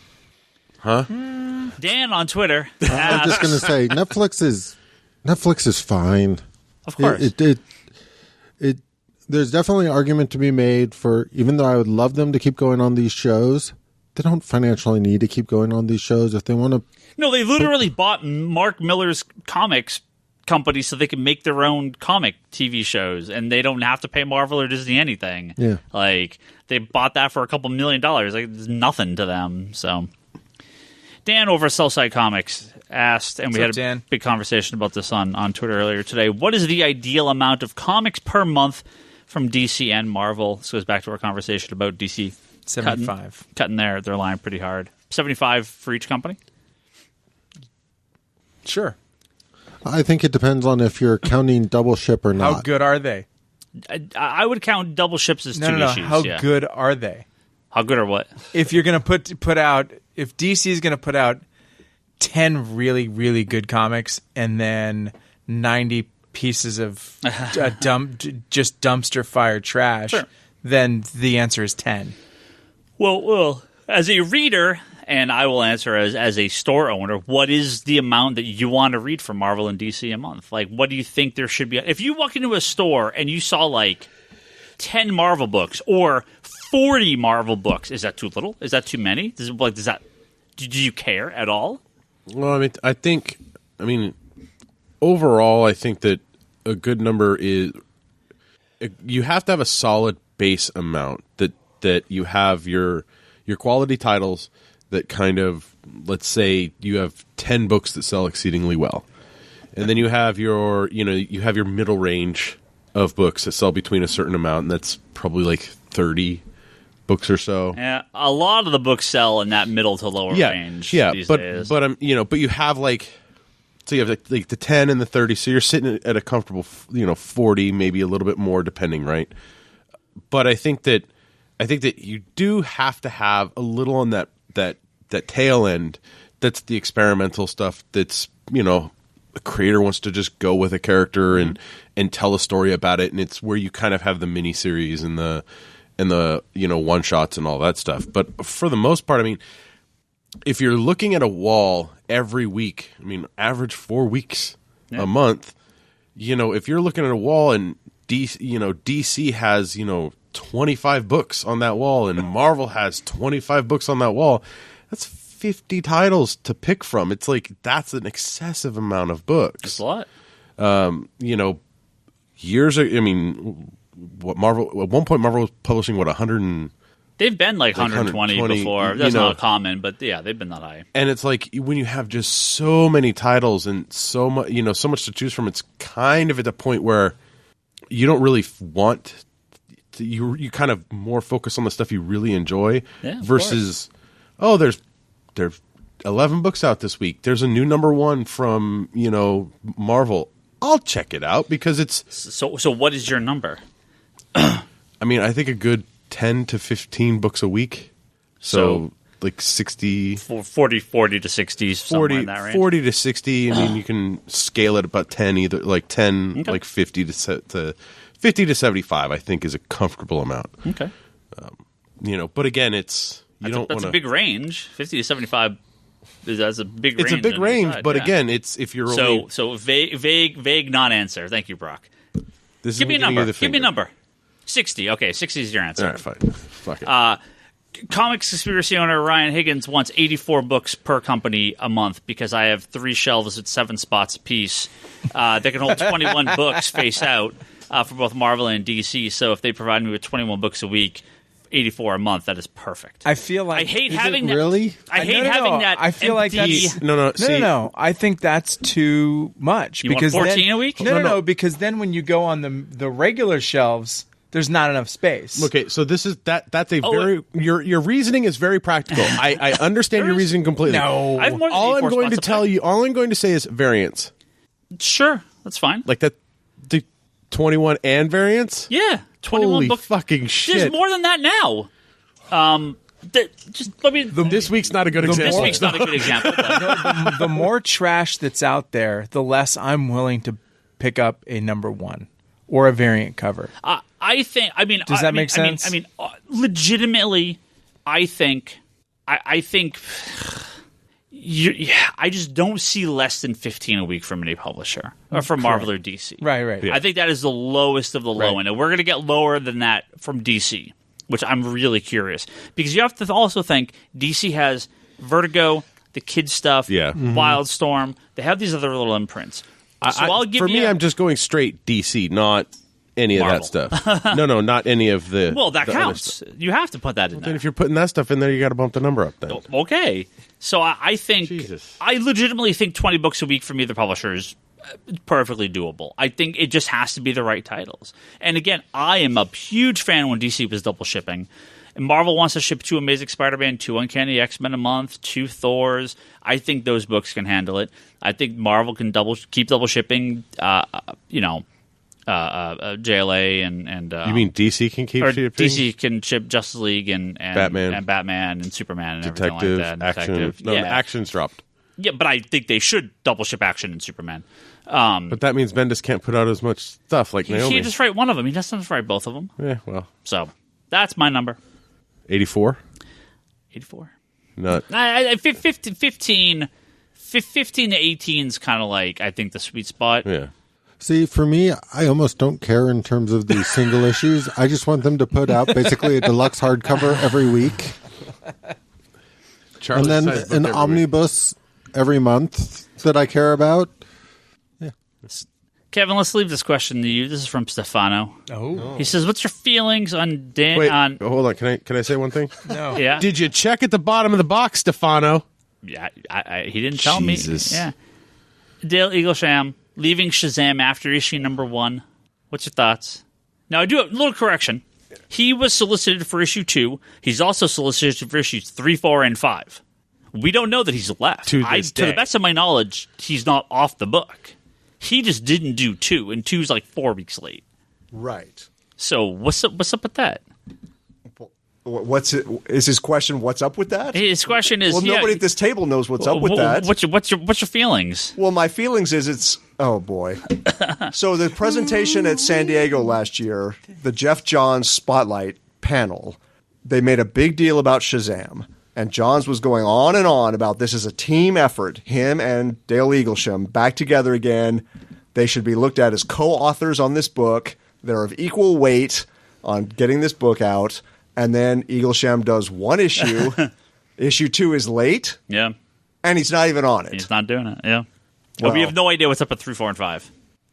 Dan on Twitter. I'm just gonna say Netflix is fine. Of course. There's definitely an argument to be made for, even though I would love them to keep going on these shows, they don't financially need to keep going on these shows if they want to. No, they literally bought Mark Miller's comics company so they can make their own comic TV shows, and they don't have to pay Marvel or Disney anything. Yeah. Like, they bought that for a couple $1 million. Like, it's nothing to them. So Dan over at Southside Comics asked, and we had a big conversation about this on Twitter earlier today. What is the ideal amount of comics per month from DC and Marvel? This goes back to our conversation about DC 75. Cutting their line pretty hard. 75 for each company? Sure. I think it depends on if you're counting double ship or not. How good are they? I would count double ships as two issues. How good are they? How good or what? If you're going to put out, if DC is going to put out 10 really, really good comics and then 90 pieces of just dumpster fire trash, sure, then the answer is 10. Well, as a reader, and I will answer as a store owner, what is the amount that you want to read from Marvel and DC a month? Like, what do you think there should be? If you walk into a store and you saw like 10 Marvel books or 40 Marvel books, is that too little? Is that too many? Do you care at all? Well, I mean, overall, I think that a good number is you have to have a solid base amount that you have your quality titles that kind of, let's say you have 10 books that sell exceedingly well. And then you have your middle range of books that sell between a certain amount, and that's probably like 30 books or so. Yeah, a lot of the books sell in that middle to lower range. Yeah, these but days. but you have so you have like the 10 and the 30, so you're sitting at a comfortable 40, maybe a little bit more depending, right? But I think that you do have to have a little on that tail end. That's the experimental stuff. That's a creator wants to just go with a character and tell a story about it, and it's where you kind of have the miniseries and the one shots and all that stuff. But for the most part, I mean, if you're looking at a wall every week, I mean, average 4 weeks a month. If you're looking at a wall and DC has 25 books on that wall and Marvel has 25 books on that wall, that's 50 titles to pick from. It's like that's an excessive amount of books. That's a lot. Years ago, I mean, what Marvel at one point Marvel was publishing 100 they've been like 120 before. That's not common, but yeah, they've been that high. And it's like when you have just so many titles and so much, so much to choose from, it's kind of at the point where you don't really want to, you kind of more focus on the stuff you really enjoy versus there's 11 books out this week. There's a new #1 from Marvel. I'll check it out because it's so. What is your number? I mean, I think a good 10 to 15 books a week. So like 60... 40 to 60, somewhere in that range. 40 to 60. I mean, you can scale it about 10, either like 10, like 50 to 75, I think is a comfortable amount. Okay. But again, it's... That's a big range. 50 to 75 that's a big range. It's a big range, but again, it's if you're so vague non-answer. Thank you, Brock. Give me a number. Give me a number. 60. Okay, 60 is your answer. All right, fine. Fuck it. Comics conspiracy owner Ryan Higgins wants 84 books per company a month because I have 3 shelves at 7 spots apiece. They can hold 21 books face out for both Marvel and DC. So if they provide me with 21 books a week, 84 a month, that is perfect. I feel like I hate having that. Really? I hate having that. I feel like that's no. I think that's too much. You want 14 a week? No. Because then when you go on the regular shelves, there's not enough space. Okay, so this is that's a very your reasoning is very practical. I understand your reasoning completely. No, I have more than all I'm going to tell you, all I'm going to say is variance. Sure, that's fine. Like that, the 21 and variance. Yeah, 21 Holy books. Fucking shit! There's more than that now. This week's not a good example. This week's not a good example. The more trash that's out there, the less I'm willing to pick up a #1 or a variant cover. I think. I mean, does that make sense? I mean, legitimately, I think. I just don't see less than 15 a week from any publisher or from Marvel or DC. Right. Yeah. I think that is the lowest of the low end, and we're going to get lower than that from DC, which I'm really curious because you have to also think DC has Vertigo, the kids stuff, Wildstorm. They have these other little imprints. So I'll give I'm just going straight DC, not any of Marvel. that stuff. No, not any of the. Well, that the other counts. stuff. You have to put that in Then there. if you're putting that stuff in there, you got to bump the number up. Then Okay. So I think Jesus. I legitimately think 20 books a week from either publisher is perfectly doable. I think it just has to be the right titles. And again, I am a huge fan when DC was double shipping. And Marvel wants to ship 2 Amazing Spider-Man, 2 Uncanny X-Men a month, 2 Thors. I think those books can handle it. I think Marvel can keep double shipping. JLA and you mean DC can keep or shipping? DC can ship Justice League and Batman. and Batman and Superman and Detective, everything like that. And action. Detective. No, yeah. action's dropped. Yeah, but I think they should double ship Action and Superman. But that means Bendis can't put out as much stuff like He Naomi. can't just write one of them. He doesn't just write both of them. Yeah, well, So that's my number. 84. 84. Not 15 to 18 is kind of like, I think, the sweet spot. yeah. See, for me, I almost don't care in terms of the single issues. I just want them to put out basically a deluxe hardcover every week, Charlie and then Size book an every week. omnibus every month that I care about. Kevin, let's leave this question to you. This is from Stefano. Oh. He says, "What's your feelings on Dan?" Wait, on hold on. Can I say one thing? No. yeah, Did you check at the bottom of the box, Stefano? yeah. He didn't tell Jesus. me. Yeah, Dale Eaglesham leaving Shazam after issue number 1. What's your thoughts? Now, I do a little correction. He was solicited for issue 2. He's also solicited for issues 3, 4, and 5. We don't know that he's left. To this to the day. best of my knowledge, he's not off the book. He just didn't do 2, and 2's like 4 weeks late. Right. So what's up with that? Is his question? What's up with that? His question is, Well, nobody at this table knows what's up with that. What's your feelings? Well, my feelings is it's oh boy. So the presentation at San Diego last year, the Jeff Johns Spotlight panel, they made a big deal about Shazam, and Johns was going on and on about this is a team effort. Him and Dale Eaglesham back together again. They should be looked at as co-authors on this book. They're of equal weight on getting this book out. And then Eaglesham does one issue. Issue 2 is late, Yeah, and he's not even on it. he's not doing it. Yeah, well, we Well- have no idea what's up at 3, 4, and 5.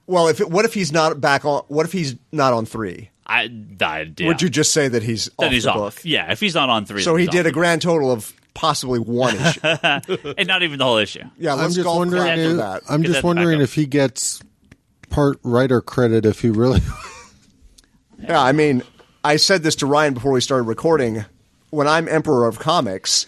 Well, what if he's not back on? What if he's not on 3? Yeah. Would you just say that he's Then off he's the off. book? Yeah, if he's not on 3, So then he he's did off. a grand total of possibly 1 issue. and not even the whole issue. Yeah, I'm let's just golf wondering. clap for If, that. I'm Get just that wondering back up. if he gets part writer credit if he really. Yeah, I mean, I said this to Ryan before we started recording. When I'm Emperor of Comics,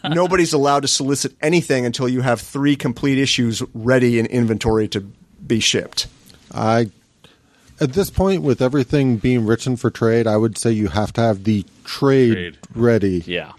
nobody's allowed to solicit anything until you have 3 complete issues ready in inventory to be shipped. At this point, with everything being written for trade, I would say you have to have the trade ready. Yeah.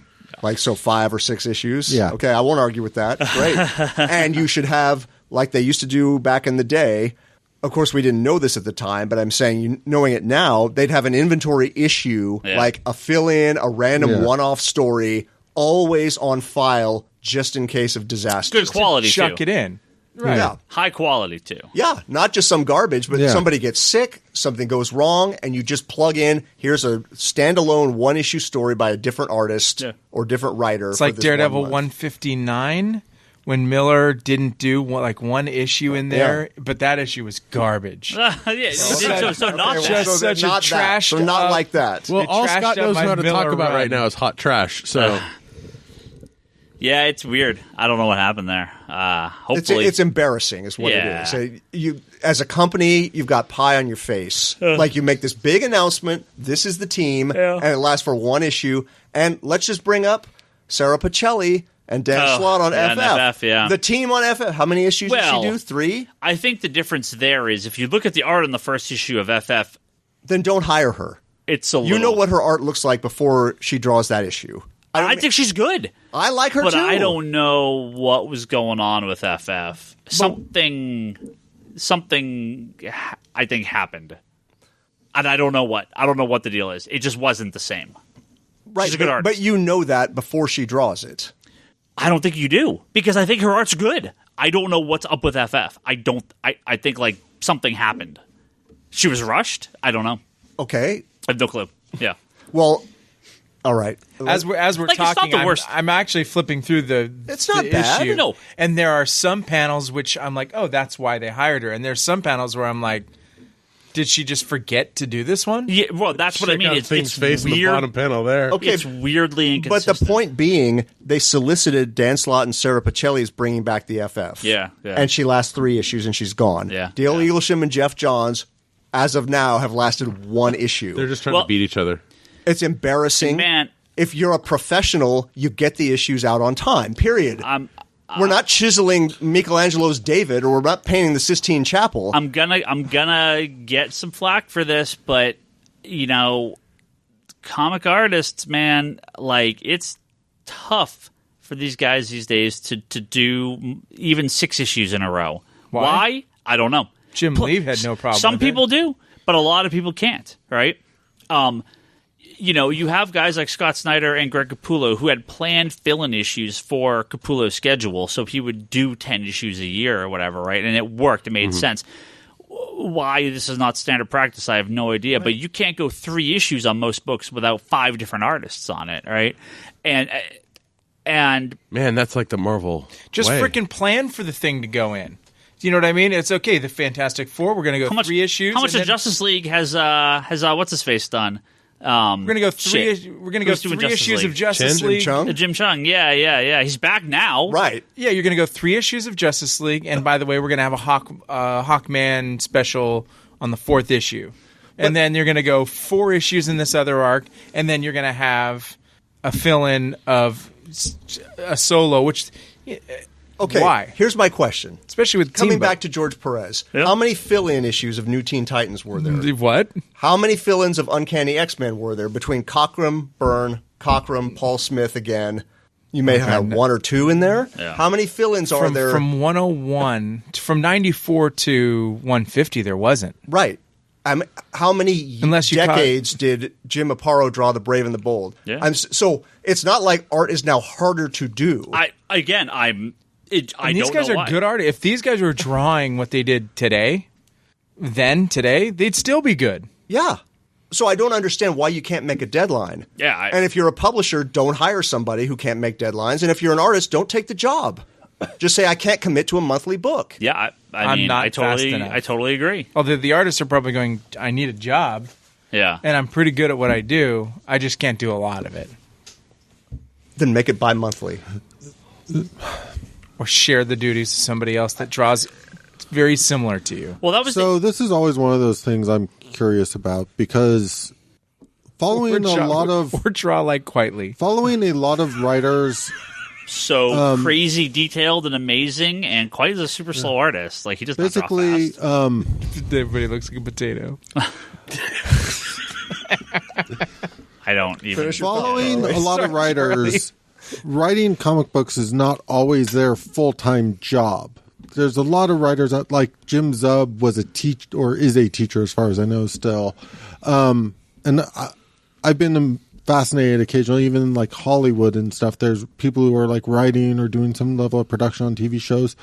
Like, so 5 or 6 issues? Yeah. Okay, I won't argue with that. Great. And you should have, like they used to do back in the day, of course, we didn't know this at the time, but I'm saying, knowing it now, they'd have an inventory issue, Yeah. like a fill-in, a random Yeah. one-off story, always on file just in case of disaster. Good quality, Chuck too. it in. Right. Yeah. High quality, too. Yeah, not just some garbage, but Yeah. somebody gets sick, something goes wrong, and you just plug in, here's a standalone one-issue story by a different artist Yeah. or different writer. It's for like this Daredevil 1 month. 159 when Miller didn't do one issue in there, but that issue was garbage. Yeah, so not Okay, that. Just so they're such a not that. trash, So not like that. Well, They all trashed Scott up knows my how to talk Miller about run. right now is hot trash. So Yeah, it's weird. I don't know what happened there. Hopefully. It's embarrassing, is what Yeah. it is. You, as a company, you've got pie on your face. Like you make this big announcement. This is the team, Yeah. and it lasts for 1 issue. And let's just bring up Sarah Pacelli and Dan Oh, Slott on yeah, on FF, yeah. The team on FF. How many issues Well- did she do? 3? I think the difference there is if you look at the art in the first issue of FF, Then don't hire her. it's a You know what her art looks like before she draws that issue. I think she's good. I like her But too. I don't know what was going on with FF. Something I think happened. And I don't know what. I don't know what the deal is. It just wasn't the same. Right, she's a good but artist. you know that before she draws it. I don't think you do because I think her art's good. I don't know what's up with FF. I think like something happened. She was rushed. I don't know. Okay. I have no clue. Yeah. Well, all right. As we're Like, it's not talking, the worst. I'm actually flipping through the It's not the bad. issue, No. and there are some panels which I'm like, oh, that's why they hired her, and there's some panels where I'm like, Did she just forget to do this one? Yeah, well, that's what I mean. It's It's face in the weird. bottom panel there. Okay, It's weirdly But inconsistent. the point being, they solicited Dan Slott and Sarah Pacelli's bringing back the FF. Yeah. And she lasts 3 issues and she's gone. Yeah. Dale Eaglesham and Jeff Johns, as of now, have lasted 1 issue. They're just trying Well- to beat each other. It's embarrassing. Man. If you're a professional, you get the issues out on time, period. We're not chiseling Michelangelo's David, or we're not painting the Sistine Chapel. I'm gonna get some flack for this, but comic artists, man, like it's tough for these guys these days to do even 6 issues in a row. Why? I don't know. Jim Lee had no problem Some with it. people do, but a lot of people can't, right? You have guys like Scott Snyder and Greg Capullo who had planned fill-in issues for Capullo's schedule, so he would do 10 issues a year or whatever, right? And it worked. It made sense. Why this is not standard practice, I have no idea. But you can't go 3 issues on most books without 5 different artists on it, right? And Man, that's like the Marvel Just way. freaking plan for the thing to go in. Do you know what I mean? It's okay. The Fantastic Four, we're going to go 3 issues. How much and of then Justice League has what's his face done? We're going to go 3. Shit. We're going to go Who's doing 3 Justice issues League? of Justice Jim League. Chung? Jim Chung, yeah. He's back now, Right. Yeah, you're going to go 3 issues of Justice League, and by the way, we're going to have a Hawkman special on the 4th issue, and then you're going to go 4 issues in this other arc, and then you're going to have a fill-in of a solo, which Okay. why? Here's my question. Especially with Coming Teamboat. back to George Perez, Yeah. how many fill-in issues of New Teen Titans were there? What? How many fill-ins of Uncanny X-Men were there between Cockrum, Byrne, Cockrum, Paul Smith again? You may have 1 or 2 in there. Yeah. How many fill-ins are there? From 101, from 94 to 150, there wasn't. Right. How many Unless you decades did Jim Aparo draw The Brave and the Bold? Yeah. So it's not like art is now harder to do. I And don't these guys know are why. good artists. If these guys were drawing what they did today, they'd still be good. Yeah. So I don't understand why you can't make a deadline. Yeah, and if you're a publisher, don't hire somebody who can't make deadlines. And if you're an artist, don't take the job. Just say, I can't commit to a monthly book. Yeah, I'm mean, not I fast enough. totally agree. Although the artists are probably going, I need a job, Yeah. and I'm pretty good at what I do. I just can't do a lot of it. Then make it bi-monthly. Or share the duties to somebody else that draws very similar to you. Well, that was So this is always one of those things I'm curious about because following a lot of Or draw like Quietly. writers. so crazy detailed and amazing, and quite a super slow artist. Like he does not draw Basically, fast. Everybody looks like a potato. I don't even. following a lot of writers, writing comic books is not always their full-time job. There's a lot of writers that, like Jim Zub was a is a teacher as far as I know still. And I've been fascinated occasionally, even in like Hollywood and stuff. There's people who are like writing or doing some level of production on TV shows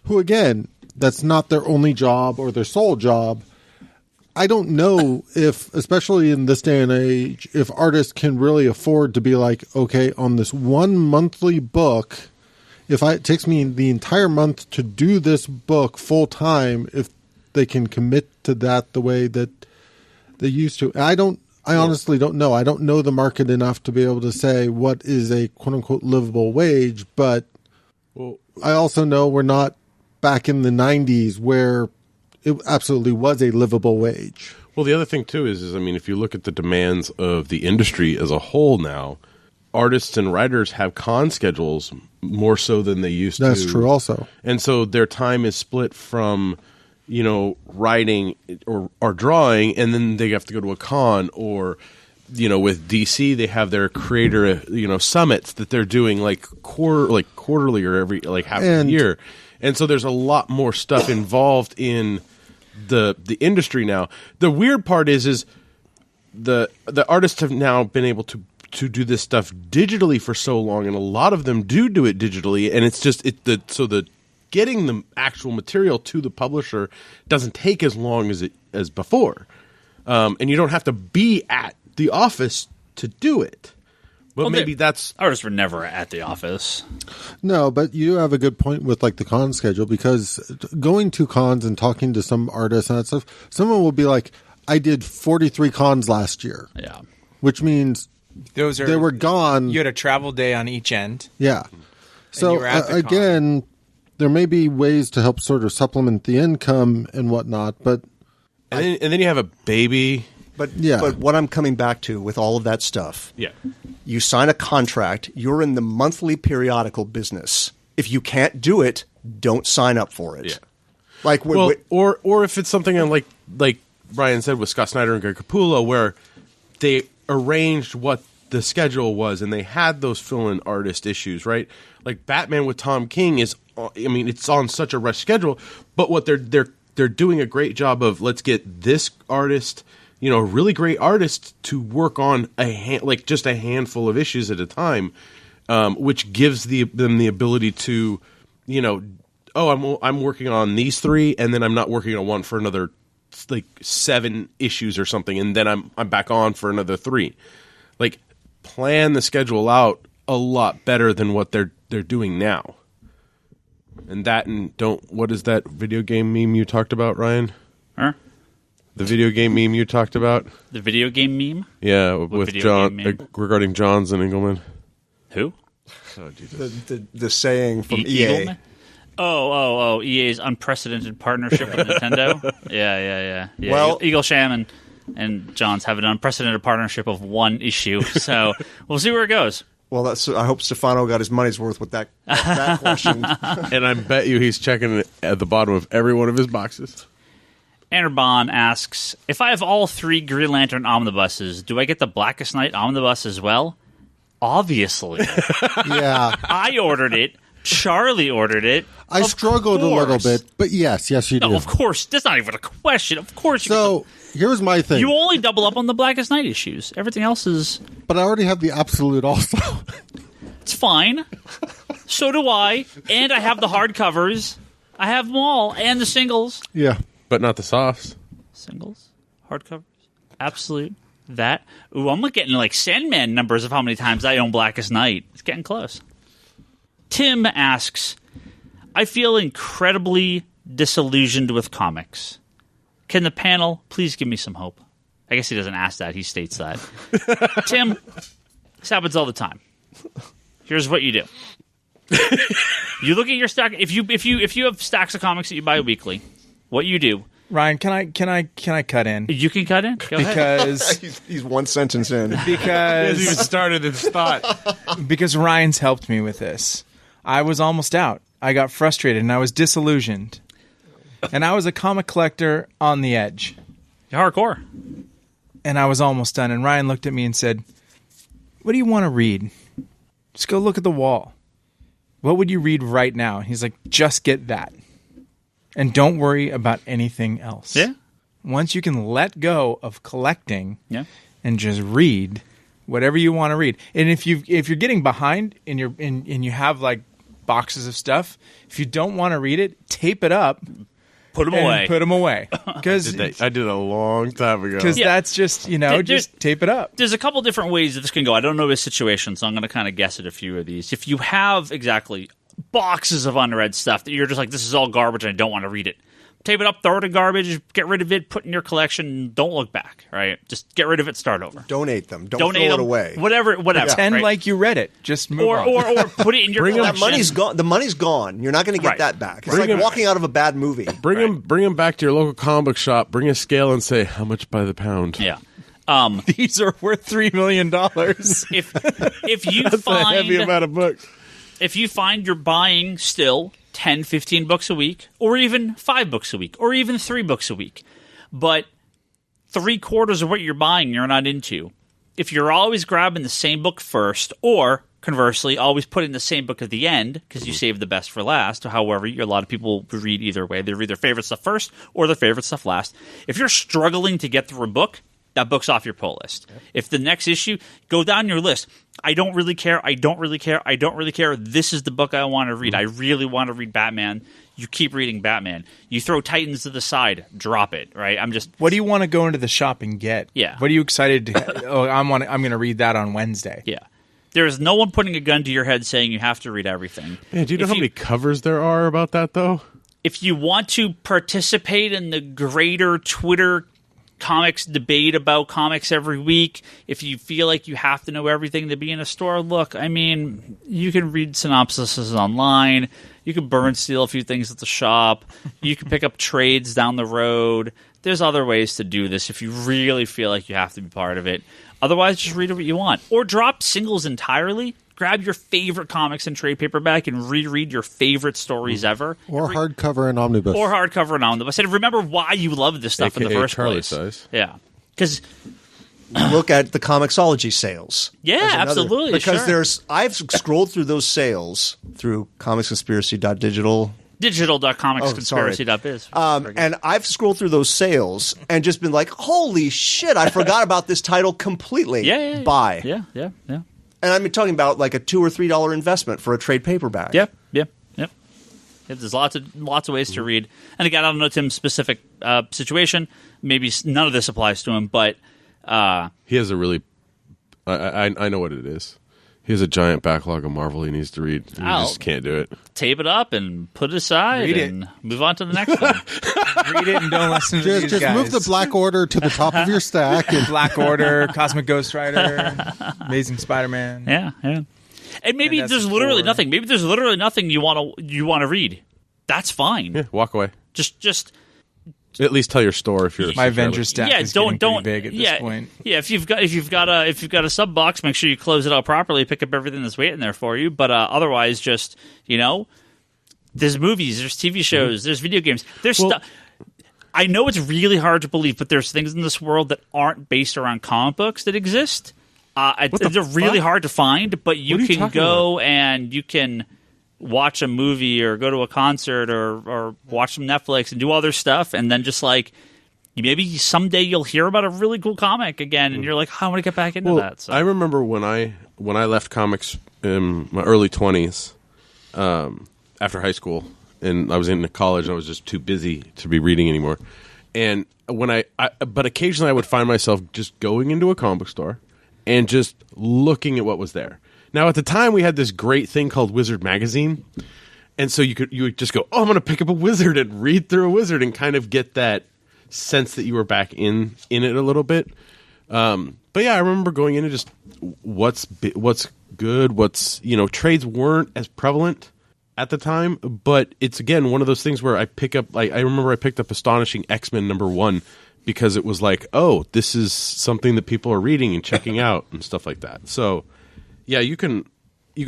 who, again, that's not their only job or their sole job. I don't know if, especially in this day and age, if artists can really afford to be like, okay, on this one monthly book, it takes me the entire month to do this book full time, if they can commit to that the way that they used to. I honestly don't know. I don't know the market enough to be able to say what is a quote unquote livable wage, but I also know we're not back in the 90s where it absolutely was a livable wage. Well, the other thing too is I mean, if you look at the demands of the industry as a whole now, artists and writers have con schedules more so than they used to. That's true also. And so their time is split from, writing or drawing, and then they have to go to a con, or, with DC, they have their creator, summits that they're doing quarterly or every half a year. And so there's a lot more stuff involved in the industry now. The weird part is the artists have now been able to do this stuff digitally for so long, and a lot of them do it digitally, and it's just the getting the actual material to the publisher doesn't take as long as before, and you don't have to be at the office to do it. But maybe that's artists were never at the office. No, but you have a good point with like the con schedule, because going to cons and talking to some artists and that stuff, someone will be like, I did 43 cons last year. Yeah. Which means they were gone. You had a travel day on each end. Yeah. So again, there may be ways to help sort of supplement the income and whatnot, but and then you have a baby. But what I'm coming back to with all of that stuff, you sign a contract, you're in the monthly periodical business. If you can't do it, don't sign up for it. Yeah. Like or if it's something like Ryan said with Scott Snyder and Greg Capullo, where they arranged what the schedule was and they had those fill-in artist issues, right? Like Batman with Tom King it's on such a rush schedule, but what they're doing a great job of, let's get this artist, a really great artist to work on just a handful of issues at a time, which gives them the ability to, I'm working on these 3, and then I'm not working on one for another 7 issues or something, and then I'm back on for another 3. Like, plan the schedule out a lot better than what they're doing now. And what is that video game meme you talked about, Ryan? Huh? The video game meme you talked about? The video game meme? Yeah, with John regarding Johns and Engelman. Who? Oh, Jesus. The saying from EA. Eagleman? Oh, EA's unprecedented partnership with Nintendo. Yeah. Well, Eagle Sham and Johns have an unprecedented partnership of one issue. So we'll see where it goes. Well, I hope Stefano got his money's worth with that question. And I bet you he's checking it at the bottom of every one of his boxes. Enerbon asks, if I have all 3 Green Lantern omnibuses, do I get the Blackest Night omnibus as well? Obviously. Yeah. I ordered it. Charlie ordered it. I struggled a little bit, but yes, you do. No, of course. That's not even a question. Of course you So, here's my thing. You only double up on the Blackest Night issues. Everything else is... But I already have the Absolute also. It's fine. So do I. And I have the hardcovers. I have them all. And the singles. Yeah. But not the softs. Singles. Hardcovers. Absolute. That. Ooh, I'm getting like Sandman numbers of how many times I own Blackest Night. It's getting close. Tim asks, I feel incredibly disillusioned with comics. Can the panel please give me some hope? I guess he doesn't ask that. He states that. Tim, this happens all the time. Here's what you do. You look at your stack. If you have stacks of comics that you buy weekly, what you do? Ryan, can I cut in? You can cut in because he's one sentence in. He hasn't even started his thought. Because Ryan's helped me with this. I was almost out. I got frustrated and I was disillusioned. And I was a comic collector on the edge. You're hardcore. And I was almost done. And Ryan looked at me and said, what do you want to read? Just go look at the wall. What would you read right now? He's like, just get that. And don't worry about anything else. Yeah. Once you can let go of collecting and just read whatever you want to read. And if you're getting behind and you have like boxes of stuff, if you don't want to read it, tape it up. Put them away. Put them away. Because I did a long time ago. Because that's just, just tape it up. There's a couple different ways that this can go. I don't know his situation, so I'm going to kind of guess at a few of these. If you have boxes of unread stuff that you're just like, this is all garbage and I don't want to read it, tape it up, throw it in garbage, get rid of it, put it in your collection, don't look back, right? Just get rid of it, start over. Donate them. Don't throw it away. Whatever. Pretend like you read it. Just move on. Or put it in your collection. That money's gone. The money's gone. You're not going to get that back. It's like walking out of a bad movie. Bring them back to your local comic book shop, bring a scale and say, how much by the pound? Yeah. These are worth $3 million. If you That's find a heavy amount of books. If you find you're buying still 10, 15 books a week, or even 5 books a week, or even 3 books a week, but 3/4 of what you're buying you're not into, if you're always grabbing the same book first, or conversely, always putting the same book at the end because you save the best for last, or however, a lot of people read either way. They read their favorite stuff first or their favorite stuff last. If you're struggling to get through a book, that book's off your pull list. Yep. If the next issue, go down your list. I don't really care. I don't really care. I don't really care. This is the book I want to read. I really want to read Batman. You keep reading Batman. You throw Titans to the side. Drop it, right? What do you want to go into the shop and get? Yeah. What are you excited to I'm going to read that on Wednesday. Yeah. There's no one putting a gun to your head saying you have to read everything. Man, do you know how many covers there are about that, though? If you want to participate in the greater Twitter comics debate about comics every week, if you feel like you have to know everything to be in a store, look, I mean, you can read synopsises online. You can burn steal a few things at the shop. You can pick up trades down the road. There's other ways to do this if you really feel like you have to be part of it. Otherwise, just read what you want. Or drop singles entirely. Grab your favorite comics in trade paperback and reread your favorite stories ever. Or hardcover and omnibus. And remember why you love this stuff in the first Charlie place. size. Yeah. Because look at the Comixology sales. Yeah, as another- absolutely. Because sure. I've scrolled through those sales through comicsconspiracy.digital. Digital.comicsconspiracy.biz. And I've scrolled through those sales and just been like, holy shit, I forgot about this title completely. Yeah. Buy. Yeah. And I'm talking about like a $2 or $3 investment for a trade paperback. Yep. There's lots of ways to read. And again, I don't know Tim's specific situation. Maybe none of this applies to him, but he has a really. I know what it is. He has a giant backlog of Marvel he needs to read. And he just can't do it. Tape it up and put it aside Read it. and move on to the next one. Read it and don't listen to these Just guys. move the Black Order to the top of your stack. And Black Order, Cosmic Ghost Rider, Amazing Spider-Man. Yeah. And maybe And there's that's literally four. nothing. Maybe there's literally nothing you want to read. That's fine. Yeah, walk away. Just At least tell your store if you're. My Avengers stack is getting don't pretty big at this point. Yeah, if you've got a sub box, make sure you close it out properly, pick up everything that's waiting there for you. But otherwise, just there's movies, there's TV shows, there's video games, there's stuff. I know it's really hard to believe, but there's things in this world that aren't based around comic books that exist. They're really hard to find, but you can go and you can watch a movie or go to a concert or watch some Netflix and do other stuff, and then just like maybe someday you'll hear about a really cool comic again, and you're like, I want to get back into that. So. I remember when I left comics in my early 20s, after high school, and I was in college, and I was just too busy to be reading anymore. And when but occasionally I would find myself just going into a comic book store and just looking at what was there. Now, at the time, we had this great thing called Wizard Magazine, and so you would just go, oh, I'm going to pick up a Wizard and read through a Wizard and kind of get that sense that you were back in it a little bit. But yeah, I remember going in and just what's good, trades weren't as prevalent at the time, but it's again one of those things where I pick up. Like I remember I picked up Astonishing X-Men #1 because it was like, oh, this is something that people are reading and checking out and stuff like that. So. Yeah, you can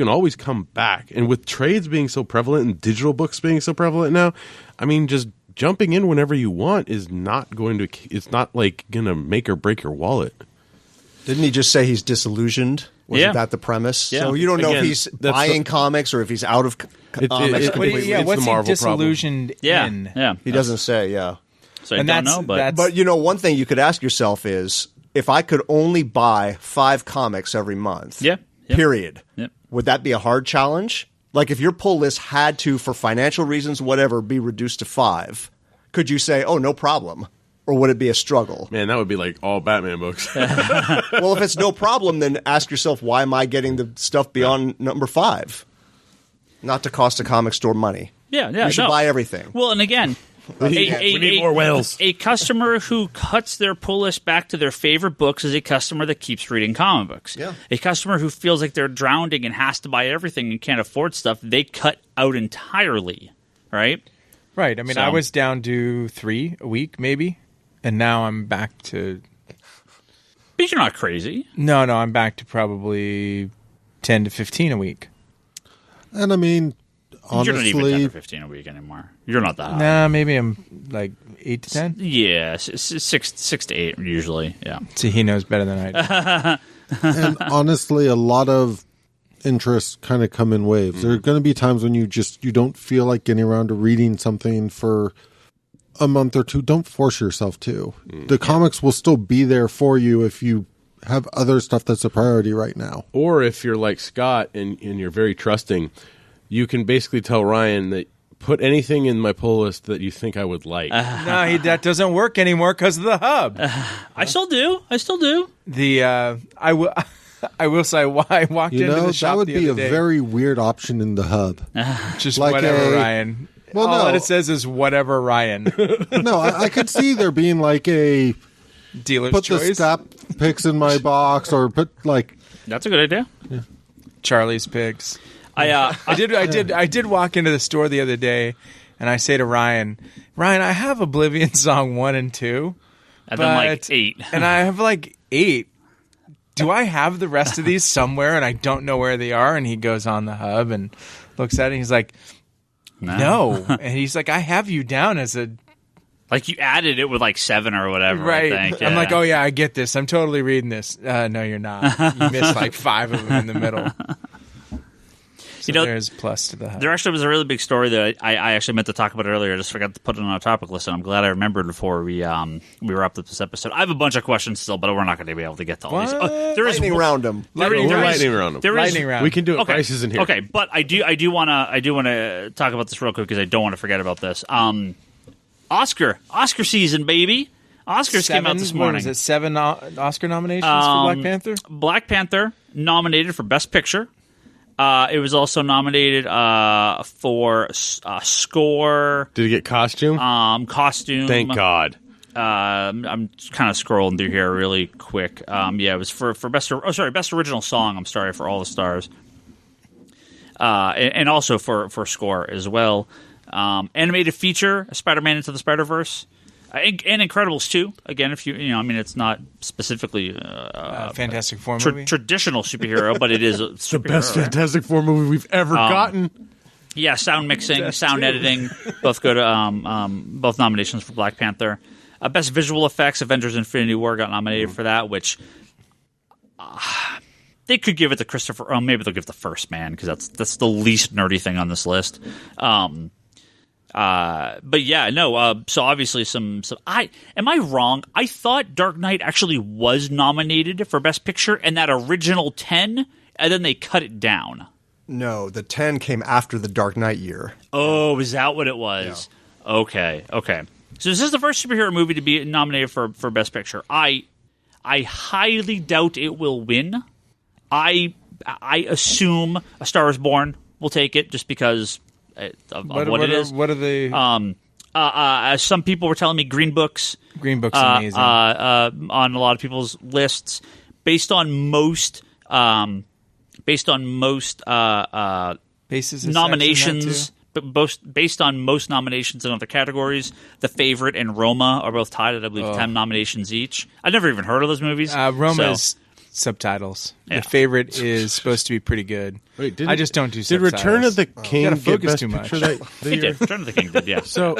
always come back. And with trades being so prevalent and digital books being so prevalent now, I mean, just jumping in whenever you want is not going to – it's not like going to make or break your wallet. Didn't he just say he's disillusioned? Wasn't that the premise? Yeah. So you don't know Again, if he's that's buying comics or if he's out of comics. completely. It's what's the he Marvel disillusioned in? Yeah. He doesn't say, yeah. So I And don't that's- know, but that's- But one thing you could ask yourself is, if I could only buy 5 comics every month, period, would that be a hard challenge? Like if your pull list had to, for financial reasons, whatever, be reduced to 5, could you say, oh, no problem? Or would it be a struggle? Man, that would be like all Batman books. Well, if it's no problem, then ask yourself, why am I getting the stuff beyond number 5? Not to cost a comic store money. Yeah, You should buy everything. Well, and again, we need more whales. A customer who cuts their pull list back to their favorite books is a customer that keeps reading comic books. Yeah. A customer who feels like they're drowning and has to buy everything and can't afford stuff, they cut out entirely, right? Right. I mean, So- I was down to 3 a week, maybe, and now I'm back to. But you're not crazy. No, I'm back to probably 10 to 15 a week. I mean, You're not even 10 honestly, or 15 a week anymore. You're not that high. Nah, maybe I'm like 8 to 10. Yeah, 6 to 8 usually. Yeah. See, he knows better than I do. and honestly, a lot of interests kind of come in waves. There are going to be times when you don't feel like getting around to reading something for a month or two. Don't force yourself to. The comics will still be there for you if you have other stuff that's a priority right now. Or if you're like Scott and you're very trusting, you can basically tell Ryan that put anything in my pull list that you think I would like. No, that doesn't work anymore because of the hub. I still do. The I will say, why I walked into the shop that would the be a other day. very weird option in the hub. Just like whatever, Ryan. Well, All no. that it says is whatever, Ryan. No, I could see there being like a Dealer's put choice. the stop picks in my box, or put like That's a good idea. Charlie's Picks. I I did walk into the store the other day, and I say to Ryan, I have Oblivion Song 1 and 2. and then like 8. And I have like 8. Do I have the rest of these somewhere, and I don't know where they are? And he goes on the hub and looks at it, and he's like, no. And he's like, I have you down as a... Like you added it with like 7 or whatever. Right. I think. I'm Yeah. like, oh yeah, I get this. I'm totally reading this. No, you're not. You missed like 5 of them in the middle. So there's plus to the hub. There actually was a really big story that I actually meant to talk about earlier. I just forgot to put it on our topic list, and I'm glad I remembered before we wrapped up this episode. I have a bunch of questions still, but we're not going to be able to get to all these. There is Lightning round them. Lightning round them. Lightning round. We can do it. Okay. Prices in here. Okay, but I do want to talk about this real quick because I don't want to forget about this. Oscar season, baby. Oscars came out this morning. What is it? 7 Oscar nominations for Black Panther? Black Panther nominated for Best Picture. It was also nominated for score. Did it get costume? Costume. Thank God. I'm kind of scrolling through here really quick. It was for best original song. I'm sorry, for All the Stars, and also for score as well. Animated feature, Spider-Man Into the Spider-Verse. And Incredibles 2. Again, if it's not specifically Fantastic Four movie. Traditional superhero, but it is a superhero. The best Fantastic Four movie we've ever gotten. Yeah, sound mixing, sound editing, both good. Both nominations for Black Panther. Best visual effects, Avengers: Infinity War got nominated for that, which they could give it to Christopher. Oh, maybe they'll give it to First Man because that's the least nerdy thing on this list. But yeah, no. So obviously, am I wrong? I thought Dark Knight actually was nominated for Best Picture, and that original 10, and then they cut it down. No, the 10 came after the Dark Knight year. Oh, is that what it was? Yeah. Okay. So this is the first superhero movie to be nominated for Best Picture. I highly doubt it will win. I assume A Star Is Born will take it just because. Of what it is. What are they? Some people were telling me Green Book's amazing. On a lot of people's lists, based on most nominations, but based on most nominations in other categories. The Favorite and Roma are both tied at, I believe, 10 nominations each. I've never even heard of those movies. Roma's subtitles. Yeah. The Favorite is supposed to be pretty good. Wait, I just don't do Did subtitles. Return of the King gotta get focus Best too much. Picture that It year? did. Return of the King did, yeah. So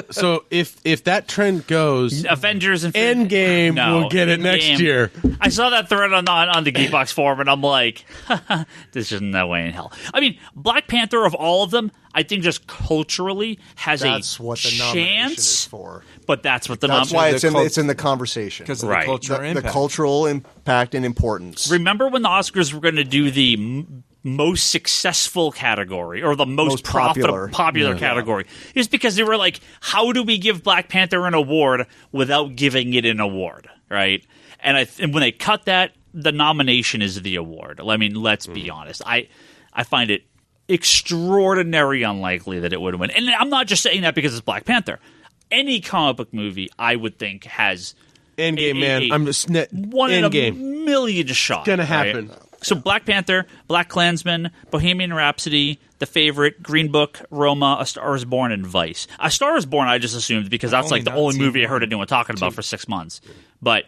if that trend goes, Avengers and Endgame will get it next Endgame. year. I saw that thread on the Geekbox forum, and I'm like, this is no way in hell. I mean, Black Panther, of all of them, I think just culturally has That's a what the nomination chance, is for. but that's what the That's nomination. why it's in the conversation. Because of Right. the cultural the impact. cultural impact and importance. Remember when the Oscars were going to do the most successful category or the most popular. popular category? It's because they were like, how do we give Black Panther an award without giving it an award, right? And when they cut that, the nomination is the award. I mean, let's be honest. I find it extraordinarily unlikely that it would win. And I'm not just saying that because it's Black Panther. Any comic book movie, I would think, has Endgame, man. I'm just one in a Endgame. million shot. Gonna right? happen. So Black Panther, Black Klansman, Bohemian Rhapsody, The Favorite, Green Book, Roma, A Star Is Born, and Vice. A Star Is Born, I just assumed because that's like the only movie I heard anyone talking about for 6 months. But,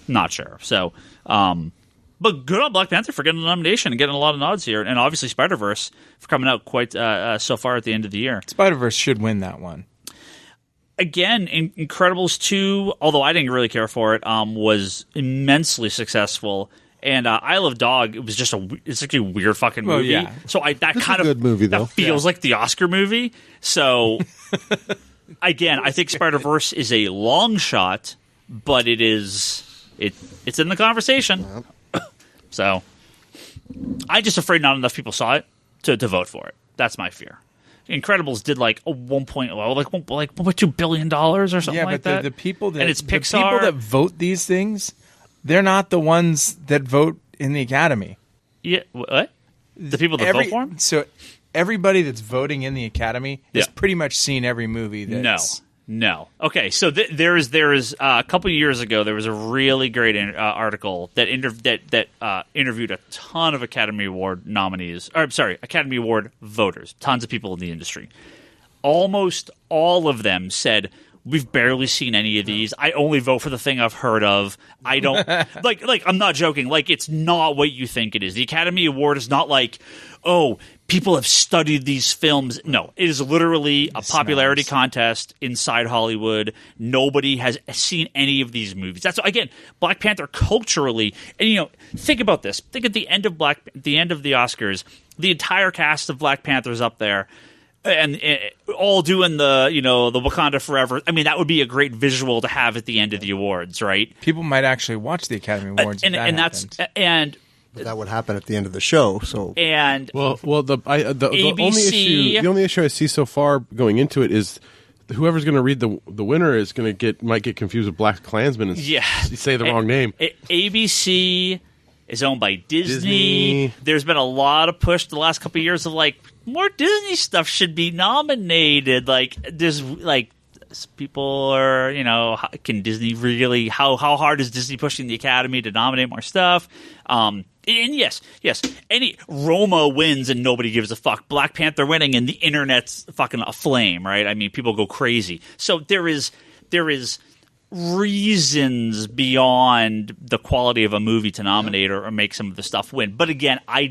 not sure. So, but good on Black Panther for getting a nomination and getting a lot of nods here, and obviously Spider-Verse for coming out quite so far at the end of the year. Spider-Verse should win that one. Again, Incredibles 2, although I didn't really care for it, was immensely successful. And Isle of Dog, it was just it's like a weird fucking movie. Yeah. So that It's kind a of good movie, though. that feels like the Oscar movie. So again, I think Spider-Verse is a long shot, but it's in the conversation. So I'm just afraid not enough people saw it to vote for it. That's my fear. Incredibles did like $1.2 billion or something like that. The people that and it's the Pixar. people that vote these things they're not the ones that vote in the Academy. Yeah, what? The people that vote for him? So everybody that's voting in the Academy has pretty much seen every movie. No. Okay, so there is a couple of years ago there was a really great article that interviewed a ton of Academy Award nominees. Or I'm sorry, Academy Award voters, tons of people in the industry. Almost all of them said, we've barely seen any of these. I only vote for the thing I've heard of. I don't like I'm not joking. Like, it's not what you think it is. The Academy Award is not like, oh, people have studied these films. No, it is literally a popularity contest inside Hollywood. Nobody has seen any of these movies. That's, again, Black Panther culturally. And think about this. Think at the end of the Oscars, the entire cast of Black Panther's up there. And all doing the Wakanda Forever. I mean, that would be a great visual to have at the end of the awards, right? People might actually watch the Academy Awards, but that would happen at the end of the show. So the only issue I see so far going into it is whoever's going to read the winner is going to might get confused with Black Klansman and say the wrong name. ABC is owned by Disney. There's been a lot of push the last couple of years of more Disney stuff should be nominated. People are, can Disney really? How hard is Disney pushing the Academy to nominate more stuff? And yes, any Roma wins and nobody gives a fuck. Black Panther winning and the internet's fucking aflame, right? I mean, people go crazy. So there is reasons beyond the quality of a movie to nominate or make some of the stuff win. But again, I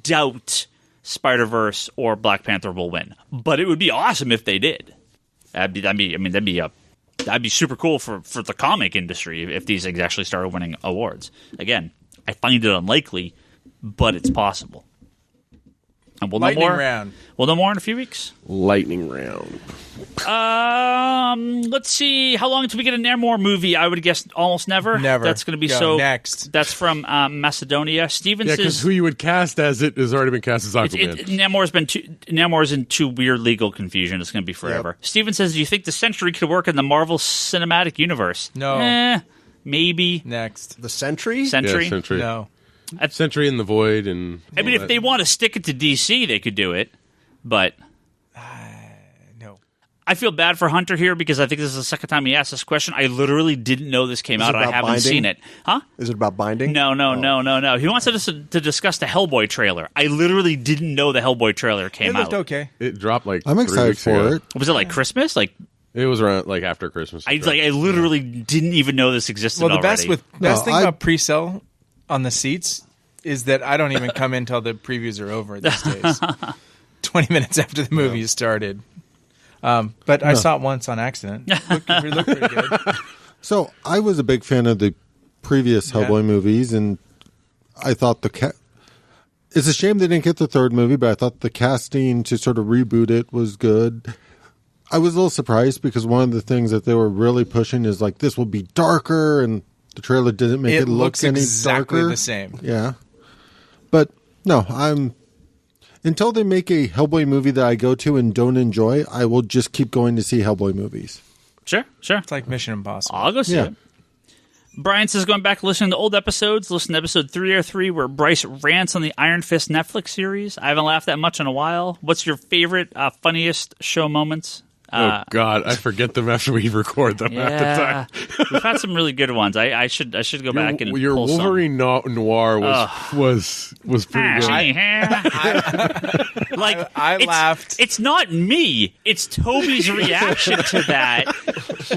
doubt Spider-Verse or Black Panther will win. But it would be awesome if they did. That'd be super cool for the comic industry if these things actually started winning awards. Again, I find it unlikely, but it's possible. And we'll know more. We'll know more in a few weeks. Lightning round. Let's see. How long until we get a Namor movie? I would guess almost never. Never. That's going to be next. That's from Macedonia. Steven says because who you would cast as it has already been cast as Aquaman. Namor's in too weird legal confusion. It's going to be forever. Yep. Steven says, do you think the Sentry could work in the Marvel Cinematic Universe? No. Maybe. Next. The Sentry? Yeah, Sentry. No. Sentry in the Void and I mean, if they want to stick it to DC, they could do it, but no. I feel bad for Hunter here because I think this is the second time he asked this question. I literally didn't know this came out, and I haven't seen it. Huh? Is it about binding? No. He wants us to discuss the Hellboy trailer. I literally didn't know the Hellboy trailer came out. It looked okay. It dropped I'm excited for it. Was it Christmas? It was around after Christmas. I literally didn't even know this existed. Well, the already. best thing about pre-sale on the seats is that I don't even come in until the previews are over these days. 20 minutes after the movie started. But I saw it once on accident. It looked pretty good. So I was a big fan of the previous Hellboy movies, and I thought it's a shame they didn't get the third movie, but I thought the casting to sort of reboot it was good. I was a little surprised because one of the things that they were really pushing is this will be darker, and the trailer didn't make it look any exactly darker. The same. Yeah. But no, until they make a Hellboy movie that I go to and don't enjoy, I will just keep going to see Hellboy movies. Sure. It's like Mission Impossible. I'll go see it. Brian says, going back listening to old episodes, listen to episode 303 where Bryce rants on the Iron Fist Netflix series. I haven't laughed that much in a while. What's your favorite, funniest show moments? Oh God, I forget them after we record them half the time. We've had some really good ones. I should go back and your pull Wolverine noir was pretty good. I laughed. It's not me. It's Toby's reaction to that,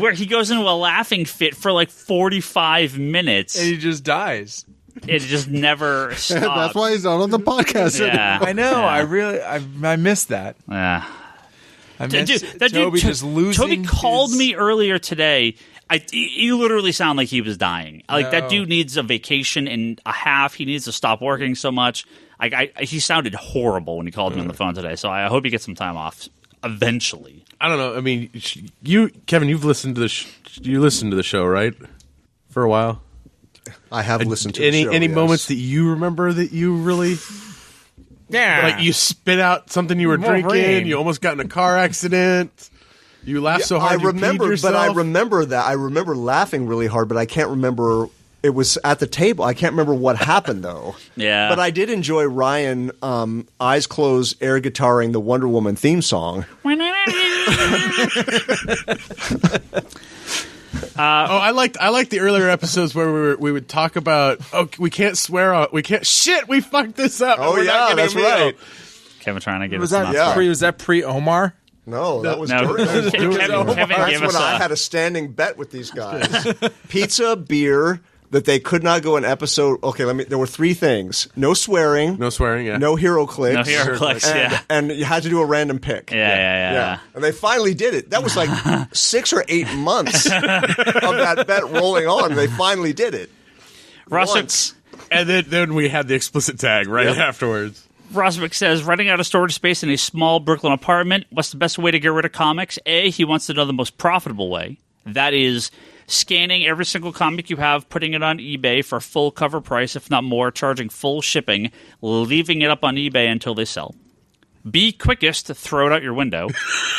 where he goes into a laughing fit for 45 minutes, and he just dies. It just never stops. That's why he's not on the podcast anymore. I know. Yeah. I missed that. Yeah. Toby called me earlier today. You literally sound like he was dying. That dude needs a vacation and a half. He needs to stop working so much. He sounded horrible when he called me on the phone today. So I hope he gets some time off eventually. I don't know. I mean, Kevin, you've listened to you listened to the show, right? For a while. I have listened to the show. Any moments that you remember that you really? Yeah. You spit out something you were drinking. You almost got in a car accident. You laughed so hard. I remember, you peed yourself? but I remember that. I remember laughing really hard, but I can't remember. It was at the table. I can't remember what happened though. Yeah. But I did enjoy Ryan eyes closed air guitaring the Wonder Woman theme song. I liked the earlier episodes where we would talk about we can't swear we fucked this up. Oh, We're yeah, not getting that's a meal. right. Kevin trying to get Was us that enough Yeah. for- was that pre Omar? No, that was No, during. Kevin That's gave when us I a- had a standing bet with these guys. Pizza, beer, that they could not go an episode. Okay, there were 3 things: no swearing, Yeah. no hero clicks, No hero clicks, and, yeah. and you had to do a random pick. Yeah. And they finally did it. That was like 6 or 8 months of that bet rolling on. They finally did it. Ross, Once. And then we had the explicit tag right afterwards. Roswick says, running out of storage space in a small Brooklyn apartment, what's the best way to get rid of comics? A, he wants to know the most profitable way. That is scanning every single comic you have, putting it on eBay for full cover price, if not more, charging full shipping, leaving it up on eBay until they sell. B, quickest, throw it out your window.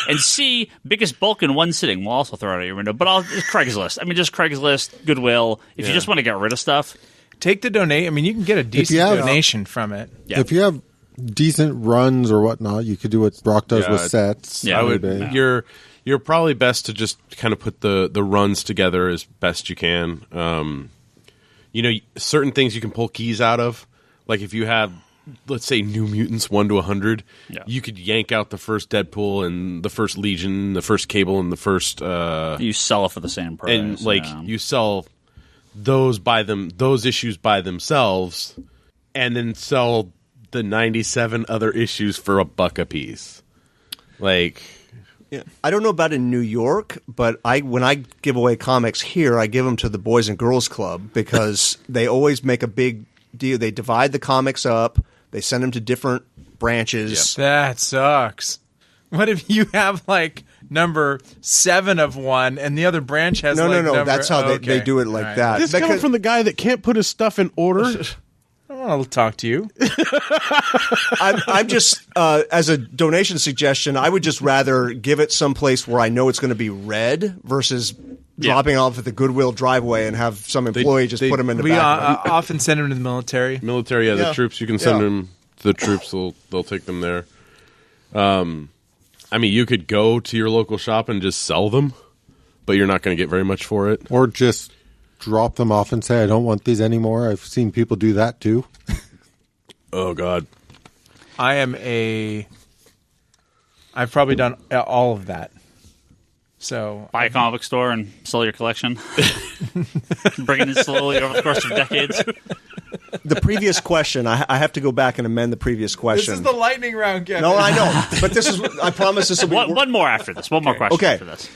And C, biggest bulk in one sitting, we'll also throw it out your window. But Craigslist. I mean, just Craigslist, Goodwill. If you just want to get rid of stuff. Take the donate. I mean, you can get a decent donation from it. Yeah. If you have decent runs or whatnot, you could do what Brock does with sets. Yeah, I would. eBay. You're probably best to just kind of put the runs together as best you can. Certain things you can pull keys out of. Like if you have, let's say, New Mutants 1 to 100, you could yank out the first Deadpool and the first Legion, the first Cable, and the first. You sell it for the same price. And you sell those issues by themselves, and then sell the 97 other issues for $1 a piece. Like. Yeah. I don't know about in New York, but when I give away comics here, I give them to the Boys and Girls Club because they always make a big deal. They divide the comics up. They send them to different branches. That sucks. What if you have like number 7 of one and the other branch has No. number... That's how okay. they do it like All right. that. This coming from the guy that can't put his stuff in order. I'll talk to you. I'm just, as a donation suggestion, I would just rather give it someplace where I know it's going to be read versus dropping off at the Goodwill driveway and have some employee just put them in the We back. often send them to the military. The troops. You can send them to the troops. They'll take them there. I mean, you could go to your local shop and just sell them, but you're not going to get very much for it. Or just drop them off and say, I don't want these anymore. I've seen people do that too. Oh, God. I've probably done all of that. So buy a comic book store and sell your collection. Bring it in slowly over the course of decades. The previous question, I have to go back and amend the previous question. this is the lightning round, Kevin. No, I know, but I promise this will be One more after this. One more question after this.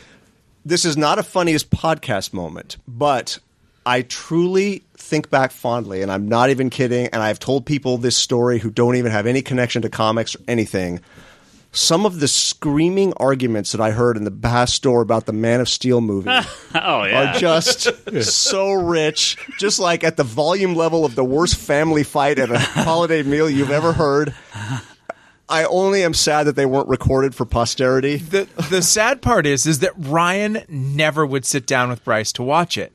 This is not a funniest podcast moment, but I truly think back fondly, and I'm not even kidding, and I've told people this story who don't even have any connection to comics or anything. Some of the screaming arguments that I heard in the Bass store about the Man of Steel movie are just so rich, just like at the volume level of the worst family fight at a holiday meal you've ever heard. I only am sad that they weren't recorded for posterity. The sad part is that Ryan never would sit down with Bryce to watch it.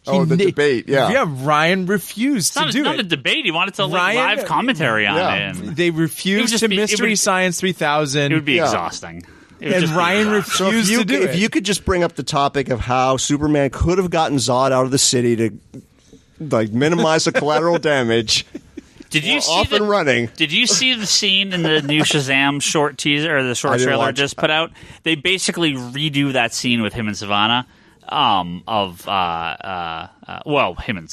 The debate, yeah. Yeah, Ryan refused to do Not it. a debate. He wanted to Ryan- live commentary on it. And They It would refused just to be- it Mystery would- Science 3000. it would be Yeah. exhausting. It would and just be Ryan exhausting. refused to do it. If you could just bring up the topic of how Superman could have gotten Zod out of the city to minimize the collateral damage, Did you see off and running. Did you see the scene in the new Shazam short teaser or the I short didn't trailer watch just put out? They basically redo that scene with him and Savannah. Him and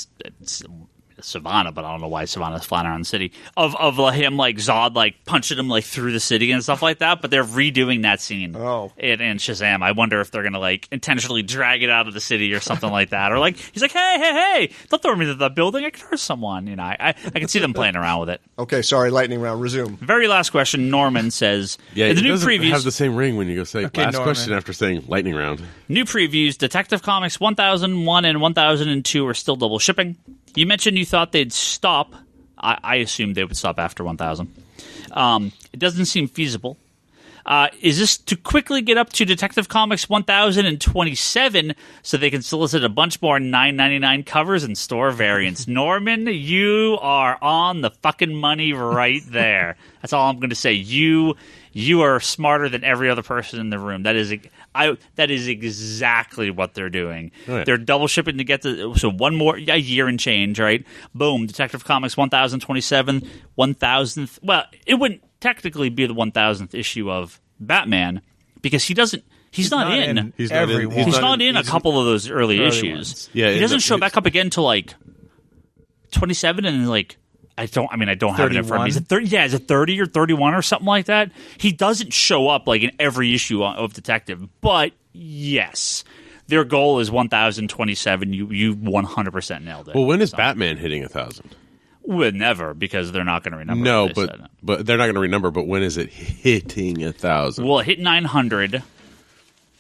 Savannah, but I don't know why Savannah's flying around the city. Of him Zod punching him through the city and stuff like that. But they're redoing that scene. Oh. in Shazam. I wonder if they're gonna intentionally drag it out of the city or something like that. Or he's like, hey, don't throw me to that building. I could hurt someone. I can see them playing around with it. Okay, sorry, lightning round, resume. Very last question. Norman says, Yeah, in the it new doesn't previews, have the same ring when you go say last Norman. question after saying lightning round. new previews, Detective Comics 1001 and 1002 are still double shipping. You mentioned you thought they'd stop. I assumed they would stop after 1000. It doesn't seem feasible. Is this to quickly get up to Detective Comics 1027 so they can solicit a bunch more $9.99 covers and store variants? Norman, you are on the fucking money right there. That's all I'm going to say. You are smarter than every other person in the room. That is exactly what they're doing. Oh, yeah. They're double shipping to get one more a year and change, right? Boom, Detective Comics 1027, 1000th. Well, it wouldn't technically be the 1000th issue of Batman because he's not in a couple of those early issues. Ones. Yeah, he doesn't show back up again till like 27 and like I don't have it in front of me. Is it 30? Yeah, is it 30 or 31 or something like that? He doesn't show up like in every issue of Detective, but yes, their goal is 1027. You 100% nailed it. Well, when is Batman hitting 1,000? Well, never, because they're not going to remember. No, but they're not going to remember. But when is it hitting 1,000? Well, it hit 900.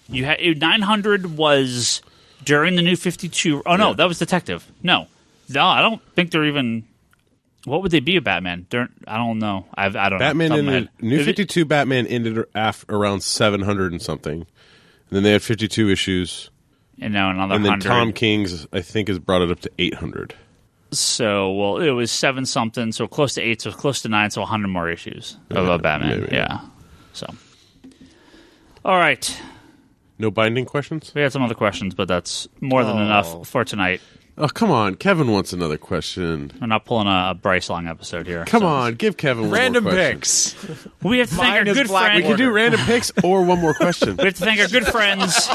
900 was during the New 52. Oh no, that was Detective. No, I don't think they're even. What would they be of Batman? I don't know. I don't Batman know. Batman New 52 Batman ended around 700 and something. And then they had 52 issues. And now another 100. And then Tom King's, I think, has brought it up to 800. So, well, it was 7 something, so close to 8, so close to 9, so 100 more issues of Batman. Maybe. Yeah. So, all right. No binding questions? We had some other questions, but that's more than enough for tonight. Oh, come on. Kevin wants another question. We're not pulling a Bryce Long episode here. Come on. Give Kevin random one more picks. We have to thank our good friends. We can do random picks or one more question. We have to thank our good friends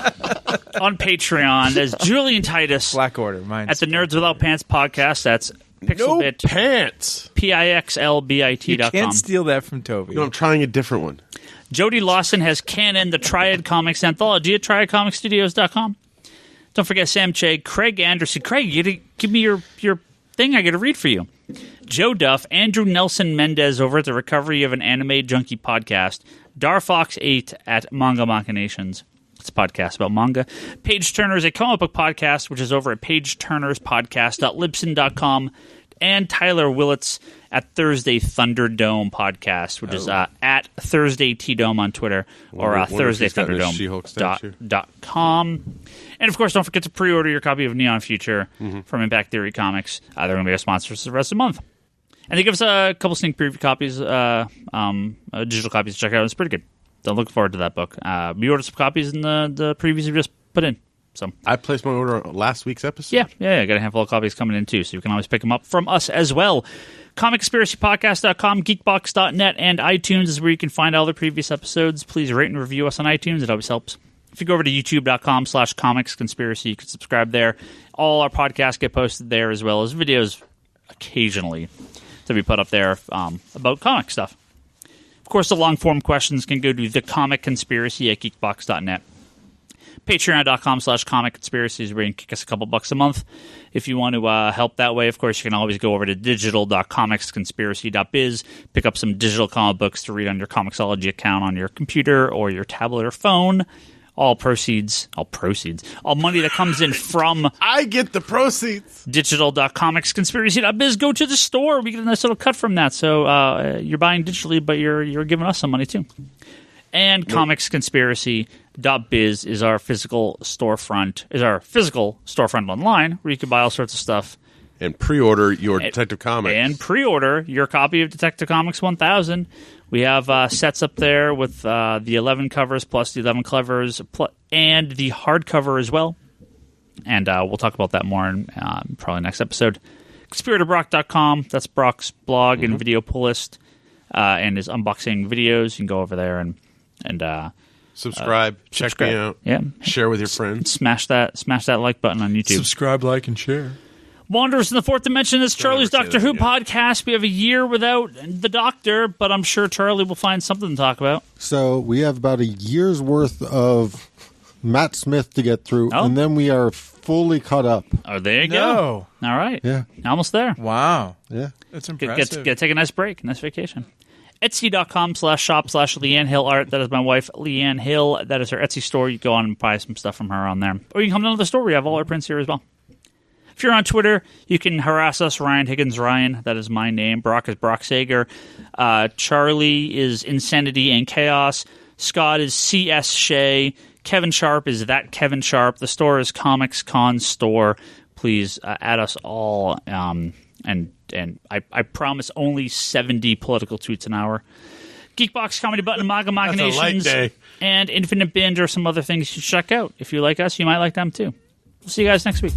on Patreon. There's Julian Titus. Black Order. Mine's at the Nerds Without Pants podcast. That's Pixelbit. No pants. PIXLBIT.com. You can't steal that from Toby. No, I'm trying a different one. Jody Lawson has Canon, the Triad Comics Anthology at TriadComicStudios.com. Don't forget Sam Che, Craig Anderson. Craig, you gotta give me your thing I got to read for you. Joe Duff, Andrew Nelson Mendez over at the Recovery of an Anime Junkie podcast. Darfox8 at Manga Machinations. It's a podcast about manga. Page Turner is a comic book podcast, which is over at pageturnerspodcast.libsyn.com. And Tyler Willits at Thursday Thunderdome podcast, which is at Thursday T-Dome on Twitter or ThursdayThunderdome.com. And, of course, don't forget to pre-order your copy of Neon Future from Impact Theory Comics. They're going to be our sponsors for the rest of the month. And they give us a couple sneak preview copies, digital copies to check out. It's pretty good. So I'm looking forward to that book. We ordered some copies in the previews we just put in. So I placed my order on last week's episode. Yeah. I got a handful of copies coming in, too, so you can always pick them up from us as well. ComicConspiracyPodcast.com, Geekbox.net, and iTunes is where you can find all the previous episodes. Please rate and review us on iTunes. It always helps. If you go over to youtube.com/comicsconspiracy, you can subscribe there. All our podcasts get posted there, as well as videos occasionally to be put up there about comic stuff. Of course, the long-form questions can go to thecomicconspiracy at geekbox.net. Patreon.com/comic-conspiracy is where you can kick us a couple bucks a month. If you want to help that way, of course, you can always go over to digital.comicsconspiracy.biz, pick up some digital comic books to read on your Comixology account on your computer or your tablet or phone. All money that comes in from I get the proceeds. Digital.comicsconspiracy.biz. Go to the store. We get a nice little cut from that. So you're buying digitally, but you're giving us some money too. And comicsconspiracy.biz is our physical storefront online where you can buy all sorts of stuff. And pre-order your Detective Comics. And pre-order your copy of Detective Comics 1000. We have sets up there with the 11 covers plus the 11 covers and the hardcover as well. And we'll talk about that more in probably next episode. ConspiratorBrock.com. That's Brock's blog and video pull list and his unboxing videos. You can go over there and subscribe. Check me out. Yeah. Share with your friends. Smash that like button on YouTube. Subscribe, like, and share. Wanderers in the Fourth Dimension is Charlie's Doctor Who podcast. We have a year without the Doctor, but I'm sure Charlie will find something to talk about. So we have about a year's worth of Matt Smith to get through, and then we are fully caught up. Oh, there you go. All right. Yeah. Almost there. Wow. Yeah. That's impressive. Get take a nice break, nice vacation. Etsy.com/shop/Leanne Hill Art. That is my wife, Leanne Hill. That is her Etsy store. You go on and buy some stuff from her on there. Or you can come down to the store. We have all our prints here as well. If you're on Twitter, you can harass us, Ryan Higgins Ryan. That is my name. Brock is Brock Sager. Charlie is Insanity and Chaos. Scott is CS Shea. Kevin Sharp is that Kevin Sharp. The store is Comics Con Store. Please add us all. And I promise only 70 political tweets an hour. Geekbox, Comedy Button, Maga Machinations, and Infinite Binge are some other things you should check out. If you like us, you might like them too. We'll see you guys next week.